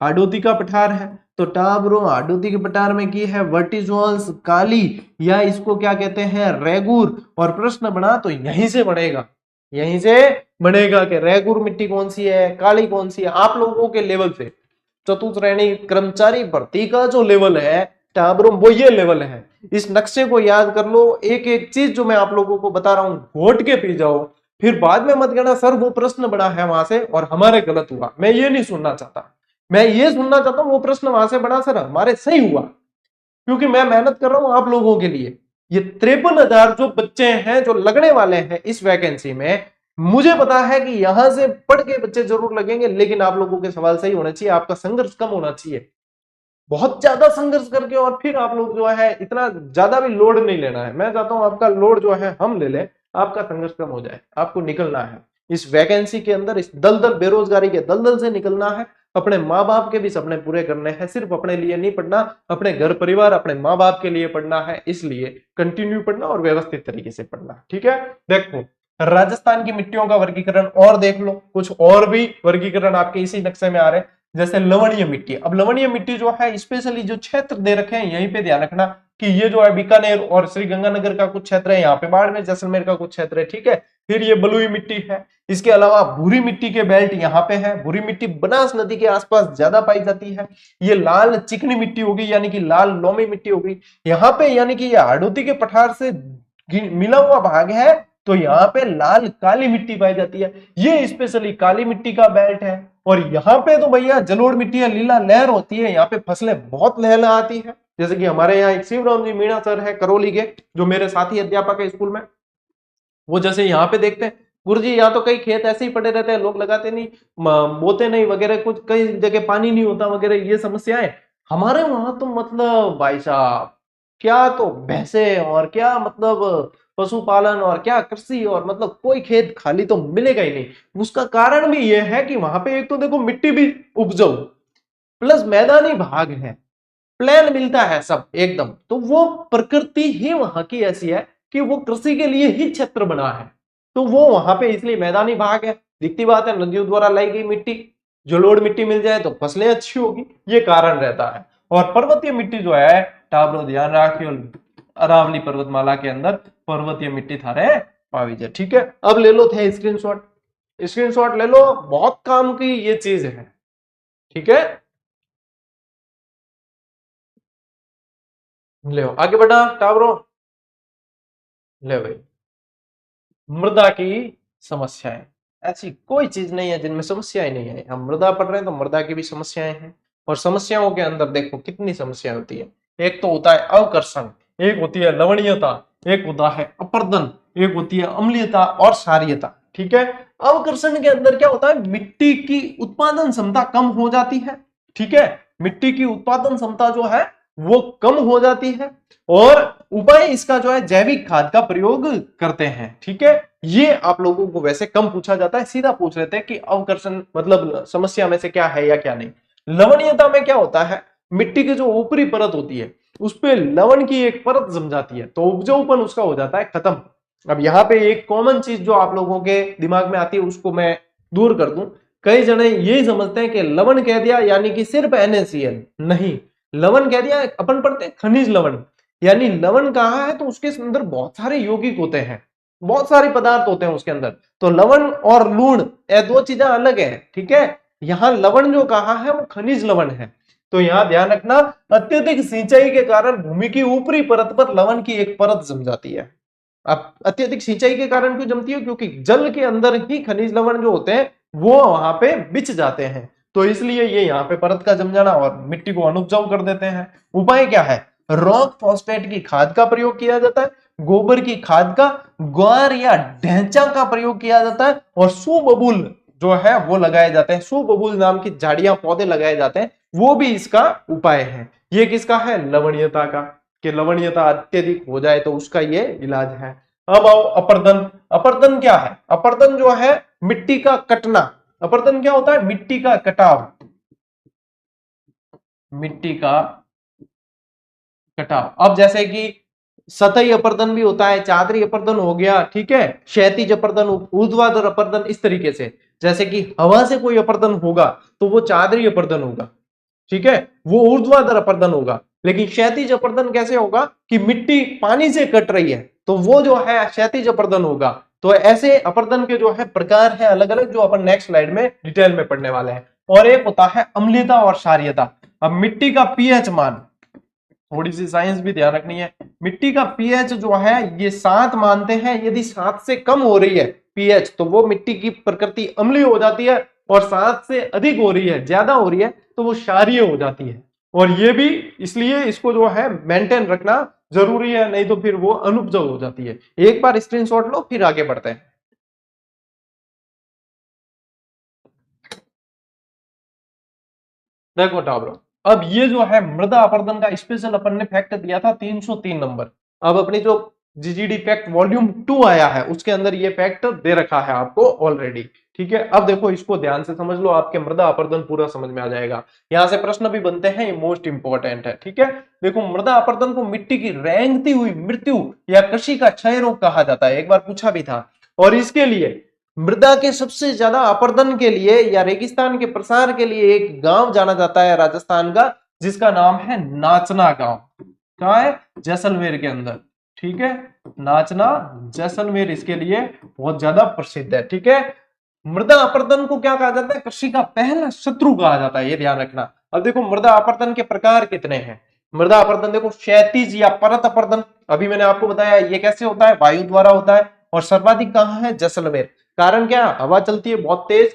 हाडोती का पठार है। तो टाबरो हाडोती के पठार में की है वर्टिसॉल्स काली, या इसको क्या कहते हैं, रेगुर। और प्रश्न बना तो यहीं से बनेगा, यहीं से बनेगा कि रेगुर मिट्टी कौन सी है, काली कौन सी है। आप लोगों के लेवल से चतुर्थ श्रेणी कर्मचारी भर्ती का जो लेवल है टाबरो वो ये लेवल है, इस नक्शे को याद कर लो, एक एक चीज जो मैं आप लोगों को बता रहा हूं घोट के पी जाओ, फिर बाद में मत कहना सर वो प्रश्न बड़ा है वहां से और हमारे गलत हुआ। मैं ये नहीं सुनना चाहता, मैं ये सुनना चाहता हूं वो प्रश्न वहां से बड़ा सर हमारे सही हुआ, क्योंकि मैं मेहनत कर रहा हूं आप लोगों के लिए। ये 53,000 जो बच्चे हैं जो लगने वाले हैं इस वैकेंसी में, मुझे पता है कि यहां से पढ़ के बच्चे जरूर लगेंगे, लेकिन आप लोगों के सवाल सही होने चाहिए, आपका संघर्ष कम होना चाहिए। बहुत ज्यादा संघर्ष करके और फिर आप लोग जो है इतना ज्यादा भी लोड नहीं लेना है। मैं चाहता हूं आपका लोड जो है हम ले लें, आपका संघर्ष कम हो जाए, आपको निकलना है इस वैकेंसी के अंदर, इस दलदल बेरोजगारी के दलदल से निकलना है। अपने माँ बाप के भी सपने पूरे करने हैं, सिर्फ अपने लिए नहीं पढ़ना, अपने घर परिवार अपने माँ बाप के लिए पढ़ना है। इसलिए कंटिन्यू पढ़ना और व्यवस्थित तरीके से पढ़ना, ठीक है। देखो राजस्थान की मिट्टियों का वर्गीकरण और देख लो, कुछ और भी वर्गीकरण आपके इसी नक्शे में आ रहे हैं, जैसे लवणीय मिट्टी। अब लवणीय मिट्टी जो है स्पेशली जो क्षेत्र दे रखे हैं यहीं पे ध्यान रखना कि ये जो है बीकानेर और श्री गंगानगर का कुछ क्षेत्र है, यहाँ पे बाड़मेर जैसलमेर का कुछ क्षेत्र है, ठीक है। फिर ये बलुई मिट्टी है, इसके अलावा भूरी मिट्टी के बेल्ट यहाँ पे है, भूरी मिट्टी बनास नदी के आसपास ज्यादा पाई जाती है। ये लाल चिकनी मिट्टी होगी यानी कि लाल लोमी मिट्टी होगी यहाँ पे, यानी कि ये हाड़ौती के पठार से मिला हुआ भाग है, तो यहाँ पे लाल काली मिट्टी पाई जाती है, ये स्पेशली काली मिट्टी का बेल्ट है। और यहाँ पे तो भैया जलोढ़ मिट्टी है, लीला लहर होती है, यहाँ पे फसलें बहुत लहलहाती है। जैसे कि हमारे यहाँ एक शिवराम जी मीणा सर है करौली के, जो मेरे साथी अध्यापक है स्कूल में, वो जैसे यहाँ पे देखते हैं गुरुजी यहाँ तो कई खेत ऐसे ही पड़े रहते हैं, लोग लगाते नहीं, बोते नहीं वगैरह, कुछ कई जगह पानी नहीं होता वगैरह, ये समस्याएं। हमारे वहां तो मतलब भाई साहब क्या तो भैंसे और क्या मतलब पशुपालन और क्या कृषि, और मतलब कोई खेत खाली तो मिलेगा ही नहीं। उसका कारण भी यह है कि वहां पे एक तो देखो मिट्टी भी उपजाऊ, प्लस मैदानी भाग है, प्लेन मिलता है सब एकदम, तो वो प्रकृति ही वहां की ऐसी है कि वो कृषि के लिए ही क्षेत्र बना है, तो वो वहां पे इसलिए मैदानी भाग है। दिखती बात है नदियों द्वारा लाई गई मिट्टी, जलोढ़ मिट्टी मिल जाए तो फसलें अच्छी होगी, ये कारण रहता है। और पर्वतीय मिट्टी जो है टाबरो ध्यान रखियो, अरावली पर्वतमाला के अंदर पर्वतीय मिट्टी थारे पावी जाए, ठीक है। अब ले लो थे स्क्रीनशॉट, स्क्रीनशॉट ले लो, बहुत काम की ये चीज है, ठीक है। ले आगे बढ़ा टाबरो, ले भाई मृदा की समस्याएं, ऐसी कोई चीज नहीं है जिनमें समस्याएं नहीं है। हम मृदा पढ़ रहे हैं तो मृदा की भी समस्याएं हैं, और समस्याओं के अंदर देखो कितनी समस्या होती है। एक तो होता है अवकर्षण, एक होती है लवणीयता, एक होता है अपर्दन, एक होती है अम्लीयता और क्षारीयता, ठीक है। अवकर्षण के अंदर क्या होता है, मिट्टी की उत्पादन क्षमता कम हो जाती है, ठीक है। मिट्टी की उत्पादन क्षमता जो है वो कम हो जाती है, और उपाय इसका जो है जैविक खाद का प्रयोग करते हैं, ठीक है। ये आप लोगों को वैसे कम पूछा जाता है, सीधा पूछ लेते हैं कि अवकर्षण मतलब समस्या में से क्या है या क्या नहीं। लवणीयता में क्या होता है, मिट्टी की जो ऊपरी परत होती है उस पे लवण की एक परत जम जाती है, तो उपजाऊपन उसका हो जाता है खत्म। अब यहाँ पे एक कॉमन चीज जो आप लोगों के दिमाग में आती है उसको मैं दूर कर दूं। कई जने यही समझते हैं कि लवण कह दिया यानी कि सिर्फ NaCl, नहीं, लवण कह दिया अपन पढ़ते हैं खनिज लवण, यानी लवण कहा है तो उसके अंदर बहुत सारे यौगिक होते हैं, बहुत सारे पदार्थ होते हैं उसके अंदर। तो लवण और लूण ये दो चीजें अलग है, ठीक है। यहाँ लवण जो कहा है वो खनिज लवण है। तो यहाँ ध्यान रखना, अत्यधिक सिंचाई के कारण भूमि की ऊपरी परत पर लवण की एक परत जम जाती है। अब अत्यधिक सिंचाई के कारण क्यों जमती है, क्योंकि जल के अंदर ही खनिज लवण जो होते हैं वो वहां पे बिछ जाते हैं, तो इसलिए ये यहाँ पे परत का जम जाना और मिट्टी को अनुपजाऊ कर देते हैं। उपाय क्या है, रॉक फॉस्फेट की खाद का प्रयोग किया जाता है, गोबर की खाद का, ग्वार या ढैंचा का प्रयोग किया जाता है, और सुबबूल जो है वो लगाए जाते हैं, सुबबूल नाम की झाड़ियां पौधे लगाए जाते हैं, वो भी इसका उपाय है। ये किसका है, लवणीयता का, कि लवणीयता अत्यधिक हो जाए तो उसका ये इलाज है। अब आओ अपर्दन, अपर्दन क्या है, अपर्दन जो है मिट्टी का कटना, अपर्दन क्या होता है, मिट्टी का कटाव, मिट्टी का कटाव। अब जैसे कि सतही अपर्दन भी होता है, चादरी अपर्दन हो गया, ठीक है, क्षैतिज अपर्दन, ऊर्ध्वाधर अपर्दन, इस तरीके से। जैसे कि हवा से कोई अपर्दन होगा तो वो चादरी अपर्दन होगा, ठीक है, वो ऊर्ध्वाधर अपर्दन होगा। लेकिन क्षैतिज अपर्दन कैसे होगा कि मिट्टी पानी से कट रही है तो वो जो है क्षैतिज अपर्दन होगा। तो ऐसे अपर्दन के जो है प्रकार है अलग अलग, जो अपन नेक्स्ट स्लाइड में डिटेल में पढ़ने वाले हैं। और एक होता है अम्लीयता और क्षारीयता। अब मिट्टी का पीएच मान, थोड़ी सी साइंस भी ध्यान रखनी है। मिट्टी का पीएच जो है ये 7 मानते हैं, यदि 7 से कम हो रही है पीएच तो वो मिट्टी की प्रकृति अम्लीय हो जाती है, और 7 से अधिक हो रही है, ज्यादा हो रही है, तो वो क्षारीय हो जाती है। और ये भी इसलिए इसको जो है मेंटेन रखना जरूरी है, नहीं तो फिर वो अनुपजाऊ हो जाती है। एक बार स्क्रीनशॉट लो, फिर आगे बढ़ते हैं। देखो टाब्रो, अब ये जो है मृदा अपरदन का स्पेशल अपन ने फैक्ट दिया था 303 नंबर। अब अपनी जो जीजीडी फैक्ट वॉल्यूम 2 आया है उसके अंदर ये फैक्ट दे रखा है आपको ऑलरेडी। ठीक है, अब देखो इसको ध्यान से समझ लो, आपके मृदा अपरदन पूरा समझ में आ जाएगा। यहां से प्रश्न भी बनते हैं, ये मोस्ट इंपॉर्टेंट है। ठीक है, देखो मृदा अपरदन को मिट्टी की रेंगती हुई मृत्यु या कृषि का क्षय रोग कहा जाता है, एक बार पूछा भी था। और इसके लिए मृदा के सबसे ज्यादा अपरदन के लिए या रेगिस्तान के प्रसार के लिए एक गांव जाना जाता है राजस्थान का, जिसका नाम है नाचना गांव। कहाँ है? जैसलमेर के अंदर। ठीक है, नाचना जैसलमेर इसके लिए बहुत ज्यादा प्रसिद्ध है। ठीक है, मृदा अपरदन को क्या कहा जाता है? कृषि का पहला शत्रु कहा जाता है, ये ध्यान रखना। अब देखो मृदा अपरदन के प्रकार कितने हैं। मृदा अपरदन देखो, क्षैतिज या परत अपरदन, अभी मैंने आपको बताया ये कैसे होता है, वायु द्वारा होता है। और सर्वाधिक कहाँ है? जैसलमेर। कारण क्या? हवा चलती है बहुत तेज,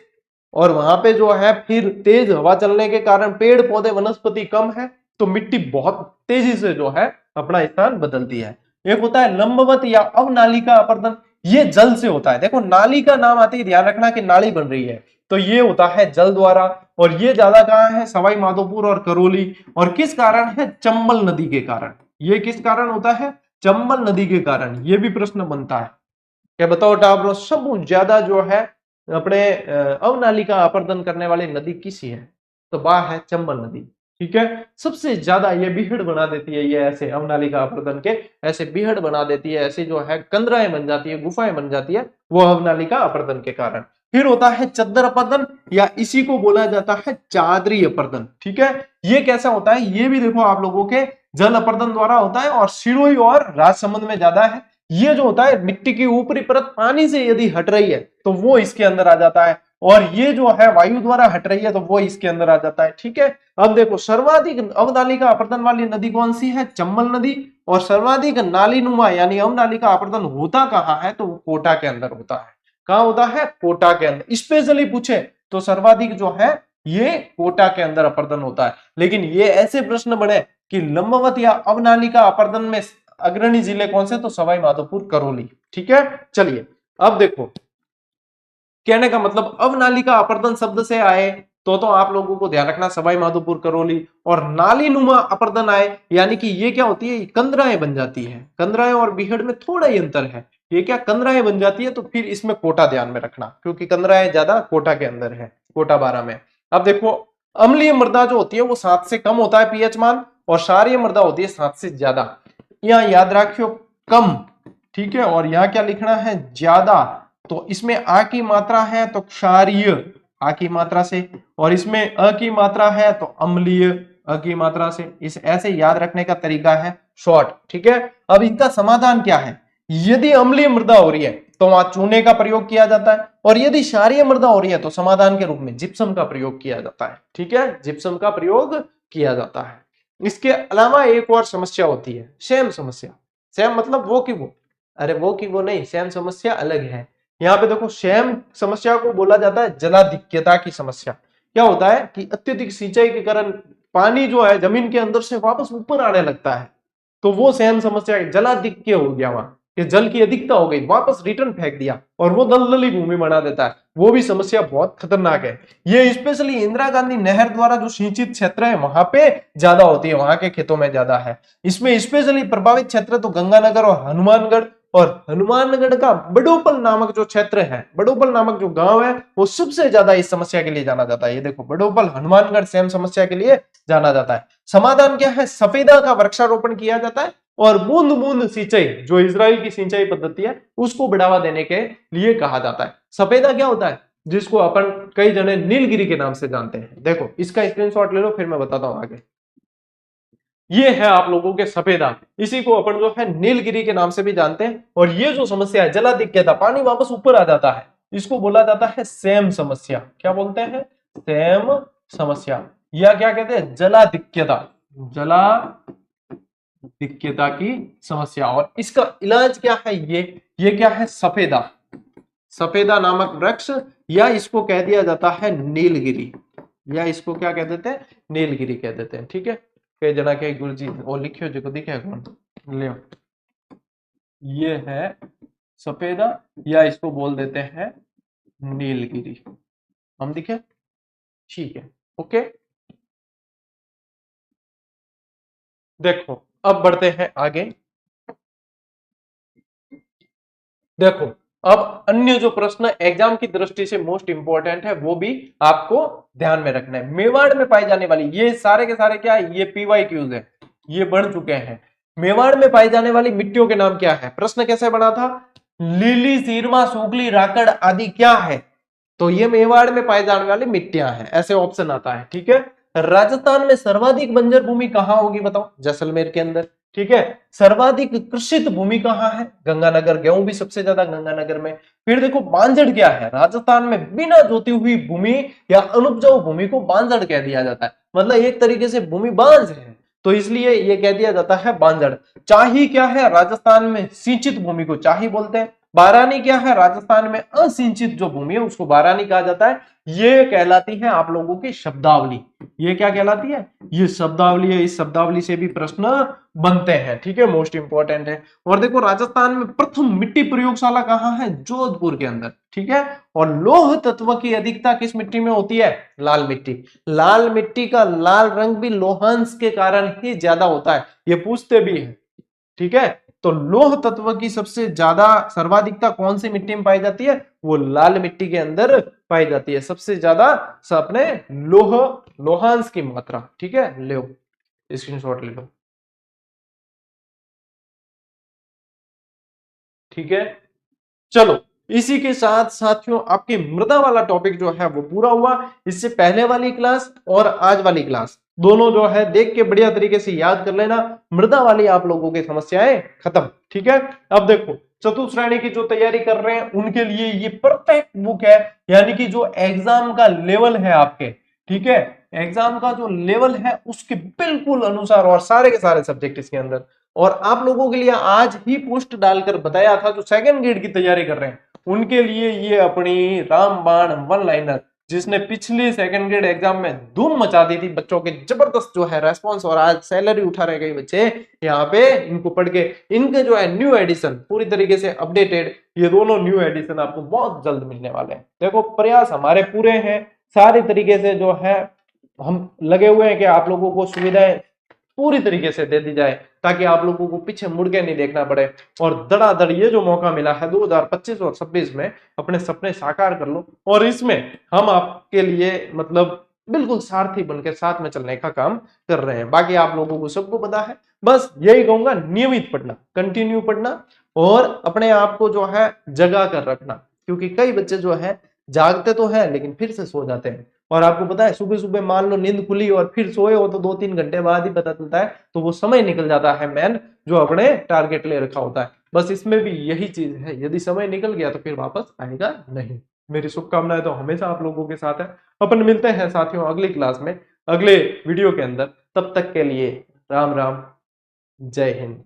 और वहां पे जो है फिर तेज हवा चलने के कारण पेड़ पौधे वनस्पति कम है, तो मिट्टी बहुत तेजी से जो है अपना स्थान बदलती है। एक होता है लंबवत या अवनालिका अपरदन, ये जल से होता है। देखो नाली का नाम आते ही ध्यान रखना कि नाली बन रही है, तो ये होता है जल द्वारा। और ये ज्यादा कहाँ है? सवाई माधोपुर और करौली। और किस कारण है? चंबल नदी के कारण। ये किस कारण होता है? चंबल नदी के कारण। ये भी प्रश्न बनता है। क्या बताओ टाब्रो, सब ज्यादा जो है अपने अवनालिका अपरदन करने वाली नदी किसी है? तो वह है चंबल नदी। ठीक है, सबसे ज्यादा ये बीहड़ बना देती है, ये ऐसे अवनालिका अपरदन के ऐसे बीहड़ बना देती है, ऐसे जो है कंदराएं बन जाती है, गुफाएं बन जाती है, वो अवनालिका अपरदन के कारण। फिर होता है चद्दर अपरदन, या इसी को बोला जाता है चादरी अपरदन। ठीक है, ये कैसा होता है? ये भी देखो आप लोगों के जल अपरदन द्वारा होता है, और सिरोही और राजसमंद में ज्यादा है। ये जो होता है मिट्टी की ऊपरी परत पानी से यदि हट रही है तो वो इसके अंदर आ जाता है, और ये जो है वायु द्वारा हट रही है तो वो इसके अंदर आ जाता है। ठीक है, अब देखो सर्वाधिक अवनालिका अपरदन वाली नदी कौन सी है? चंबल नदी। और सर्वाधिक नालीनुमा यानी अवनालिका अपरदन होता कहाँ है? तो वो कोटा के अंदर होता है। कहाँ होता है? कोटा के अंदर। स्पेशली पूछे तो सर्वाधिक जो है ये कोटा के अंदर अपरदन होता है। लेकिन ये ऐसे प्रश्न बने कि लंबवत या अवनालिका अपरदन में अग्रणी जिले कौन से? तो सवाई माधोपुर, करौली। ठीक है, चलिए अब देखो, कहने का मतलब अवनालिका अपरदन शब्द से आए तो आप लोगों को ध्यान रखना सवाई माधोपुर, करौली। और नालीनुमा अपरदन आए यानी कि ये क्या होती है? कंदराएं बन जाती है। कंदराएं और बीहड़ में थोड़ा ही अंतर है। ये क्या कंदराएं बन जाती है, तो फिर इसमें कोटा ध्यान में रखना, क्योंकि कंदराएं ज्यादा कोटा के अंदर है, कोटा 12 में। अब देखो अम्लीय मृदा जो होती है वो 7 से कम होता है पीएच मान, और क्षारीय मृदा होती है 7 से ज्यादा। यहाँ याद रखियो कम। ठीक है, और यहाँ क्या लिखना है? ज्यादा। तो इसमें आ की मात्रा है तो क्षारीय, आ की मात्रा से, और इसमें अ की मात्रा है तो अम्लीय, अ की मात्रा से। इस ऐसे याद रखने का तरीका है शॉर्ट। ठीक है, अब इनका समाधान क्या है? यदि अम्लीय मृदा हो रही है तो वहां चूने का प्रयोग किया जाता है, और यदि क्षारीय मृदा हो रही है तो समाधान के रूप में जिप्सम का प्रयोग किया जाता है। ठीक है, जिप्सम का प्रयोग किया जाता है। इसके अलावा एक और समस्या होती है, सेम समस्या। सेम मतलब वो की वो, अरे वो की वो नहीं, सेम समस्या अलग है। यहाँ पे देखो सेम समस्या को बोला जाता है जलाधिक्यता की समस्या। क्या होता है कि अत्यधिक सिंचाई के कारण पानी जो है जमीन के अंदर से वापस ऊपर आने लगता है, तो वो सेम समस्या जलाधिक्य हो गया वहां, कि जल की अधिकता हो गई, वापस रिटर्न फेंक दिया और वो दलदली भूमि बना देता है। वो भी समस्या बहुत खतरनाक है। ये स्पेशली इंदिरा गांधी नहर द्वारा जो सिंचित क्षेत्र है वहां पे ज्यादा होती है, वहां के खेतों में ज्यादा है। इसमें स्पेशली प्रभावित क्षेत्र तो गंगानगर और हनुमानगढ़, और हनुमानगढ़ का बड़ोपल नामक जो क्षेत्र है, बड़ोपल नामक जो गांव है, वो सबसे ज्यादा इस समस्या के लिए जाना जाता है। ये देखो बड़ोपल, हनुमानगढ़ सेम समस्या के लिए जाना जाता है। समाधान क्या है? सफेदा का वृक्षारोपण किया जाता है, और बूंद बूंद सिंचाई जो इजराइल की सिंचाई पद्धति है उसको बढ़ावा देने के लिए कहा जाता है। सफेदा क्या होता है? जिसको अपन कई जने नीलगिरी के नाम से जानते हैं। देखो इसका स्क्रीनशॉट ले लो, फिर मैं बताता हूं आगे। ये है आप लोगों के सफेदा, इसी को अपन जो है नीलगिरी के नाम से भी जानते हैं। और ये जो समस्या है जलाधिक्यता, पानी वापस ऊपर आ जाता है, इसको बोला जाता है सेम समस्या। क्या बोलते हैं? सेम समस्या, या क्या कहते हैं? जलाधिक्यता, जलाधिक्यता। दिक्कता की समस्या। और इसका इलाज क्या है? ये क्या है? सफेदा, सफेदा नामक वृक्ष, या इसको कह दिया जाता है नीलगिरी, या इसको क्या कह देते हैं? नीलगिरी कह देते हैं। ठीक है, कई जना के गुरु जी वो लिखियो जो दिखे कौन ले, ये है सफेदा, या इसको बोल देते हैं नीलगिरी, हम दिखे। ठीक है, ओके। देखो अब बढ़ते हैं आगे। देखो अब अन्य जो प्रश्न एग्जाम की दृष्टि से मोस्ट इंपॉर्टेंट है वो भी आपको ध्यान में रखना है। मेवाड़ में पाई जाने वाली, ये सारे के सारे क्या है? ये पीवाई क्यूज है, ये बन चुके हैं। मेवाड़ में पाई जाने वाली मिट्टियों के नाम क्या है? प्रश्न कैसे बना था? लीली, सीरमा, सूगली, राकड़ आदि क्या है? तो ये मेवाड़ में पाई जाने वाली मिट्टियां हैं, ऐसे ऑप्शन आता है। ठीक है, राजस्थान में सर्वाधिक बंजर भूमि कहां होगी? बताओ। जैसलमेर के अंदर। ठीक है, सर्वाधिक कृषित भूमि कहां है? गंगानगर, गेहूं भी सबसे ज्यादा गंगानगर में। फिर देखो बांजड़ क्या है? राजस्थान में बिना जोती हुई भूमि या अनुपजाऊ भूमि को बांजड़ कह दिया जाता है, मतलब एक तरीके से भूमि बांझ है, तो इसलिए ये कह दिया जाता है बांजड़। चाही क्या है? राजस्थान में सिंचित भूमि को चाही बोलते हैं। बारानी क्या है? राजस्थान में असिंचित जो भूमि है उसको बारानी कहा जाता है। ये कहलाती है आप लोगों की शब्दावली। ये क्या कहलाती है? ये शब्दावली है, इस शब्दावली से भी प्रश्न बनते हैं। ठीक है, मोस्ट इंपॉर्टेंट है। और देखो राजस्थान में प्रथम मिट्टी प्रयोगशाला कहां है? जोधपुर के अंदर। ठीक है, और लौह तत्व की अधिकता किस मिट्टी में होती है? लाल मिट्टी। लाल मिट्टी का लाल रंग भी लोहांश के कारण ही ज्यादा होता है, ये पूछते भी है। ठीक है, तो लौह तत्व की सबसे ज्यादा सर्वाधिकता कौन सी मिट्टी में पाई जाती है? वो लाल मिट्टी के अंदर पाई जाती है सबसे ज्यादा, अपने लोहांश की मात्रा। ठीक है, लो स्क्रीनशॉट ले लो। ठीक है, चलो इसी के साथ साथियों आपके मृदा वाला टॉपिक जो है वो पूरा हुआ। इससे पहले वाली क्लास और आज वाली क्लास दोनों जो है देख के बढ़िया तरीके से याद कर लेना, मृदा वाली आप लोगों की समस्याएं खत्म। ठीक है, अब देखो चतुश्रेणी की जो तैयारी कर रहे हैं उनके लिए ये परफेक्ट बुक है, यानी कि जो एग्जाम का लेवल है आपके, ठीक है, एग्जाम का जो लेवल है उसके बिल्कुल अनुसार और सारे के सारे सब्जेक्ट इसके अंदर। और आप लोगों के लिए आज ही पोस्ट डालकर बताया था जो सेकंड ग्रेड की तैयारी कर रहे हैं उनके लिए ये अपनी रामबाण वन लाइनर, जिसने पिछले सेकंड ग्रेड एग्जाम में धूम मचा दी थी, बच्चों के जबरदस्त जो है रेस्पॉन्स, और आज सैलरी उठा रहे कई बच्चे यहाँ पे इनको पढ़ के। इनके जो है न्यू एडिशन पूरी तरीके से अपडेटेड, ये दोनों न्यू एडिशन आपको बहुत जल्द मिलने वाले हैं। देखो प्रयास हमारे पूरे हैं, सारी तरीके से जो है हम लगे हुए हैं कि आप लोगों को सुविधाएं पूरी तरीके से दे दी जाए ताकि आप लोगों को पीछे मुड़ के नहीं देखना पड़े, और धड़ाधड़ ये जो मौका मिला है 2025 और 26 में अपने सपने साकार कर लो। और इसमें हम आपके लिए मतलब बिल्कुल सारथी बनकर साथ में चलने का काम कर रहे हैं। बाकी आप लोगों को सबको पता है, बस यही कहूंगा नियमित पढ़ना, कंटिन्यू पढ़ना, और अपने आप को जो है जगा कर रखना, क्योंकि कई बच्चे जो है जागते तो हैं लेकिन फिर से सो जाते हैं। और आपको पता है सुबह सुबह मान लो नींद खुली और फिर सोए हो तो 2-3 घंटे बाद ही पता चलता है, तो वो समय निकल जाता है मैन जो अपने टारगेट ले रखा होता है। बस इसमें भी यही चीज है, यदि समय निकल गया तो फिर वापस आएगा नहीं। मेरी शुभकामनाएं तो हमेशा आप लोगों के साथ है। अपन मिलते हैं साथियों अगली क्लास में, अगले वीडियो के अंदर। तब तक के लिए राम राम, जय हिंद।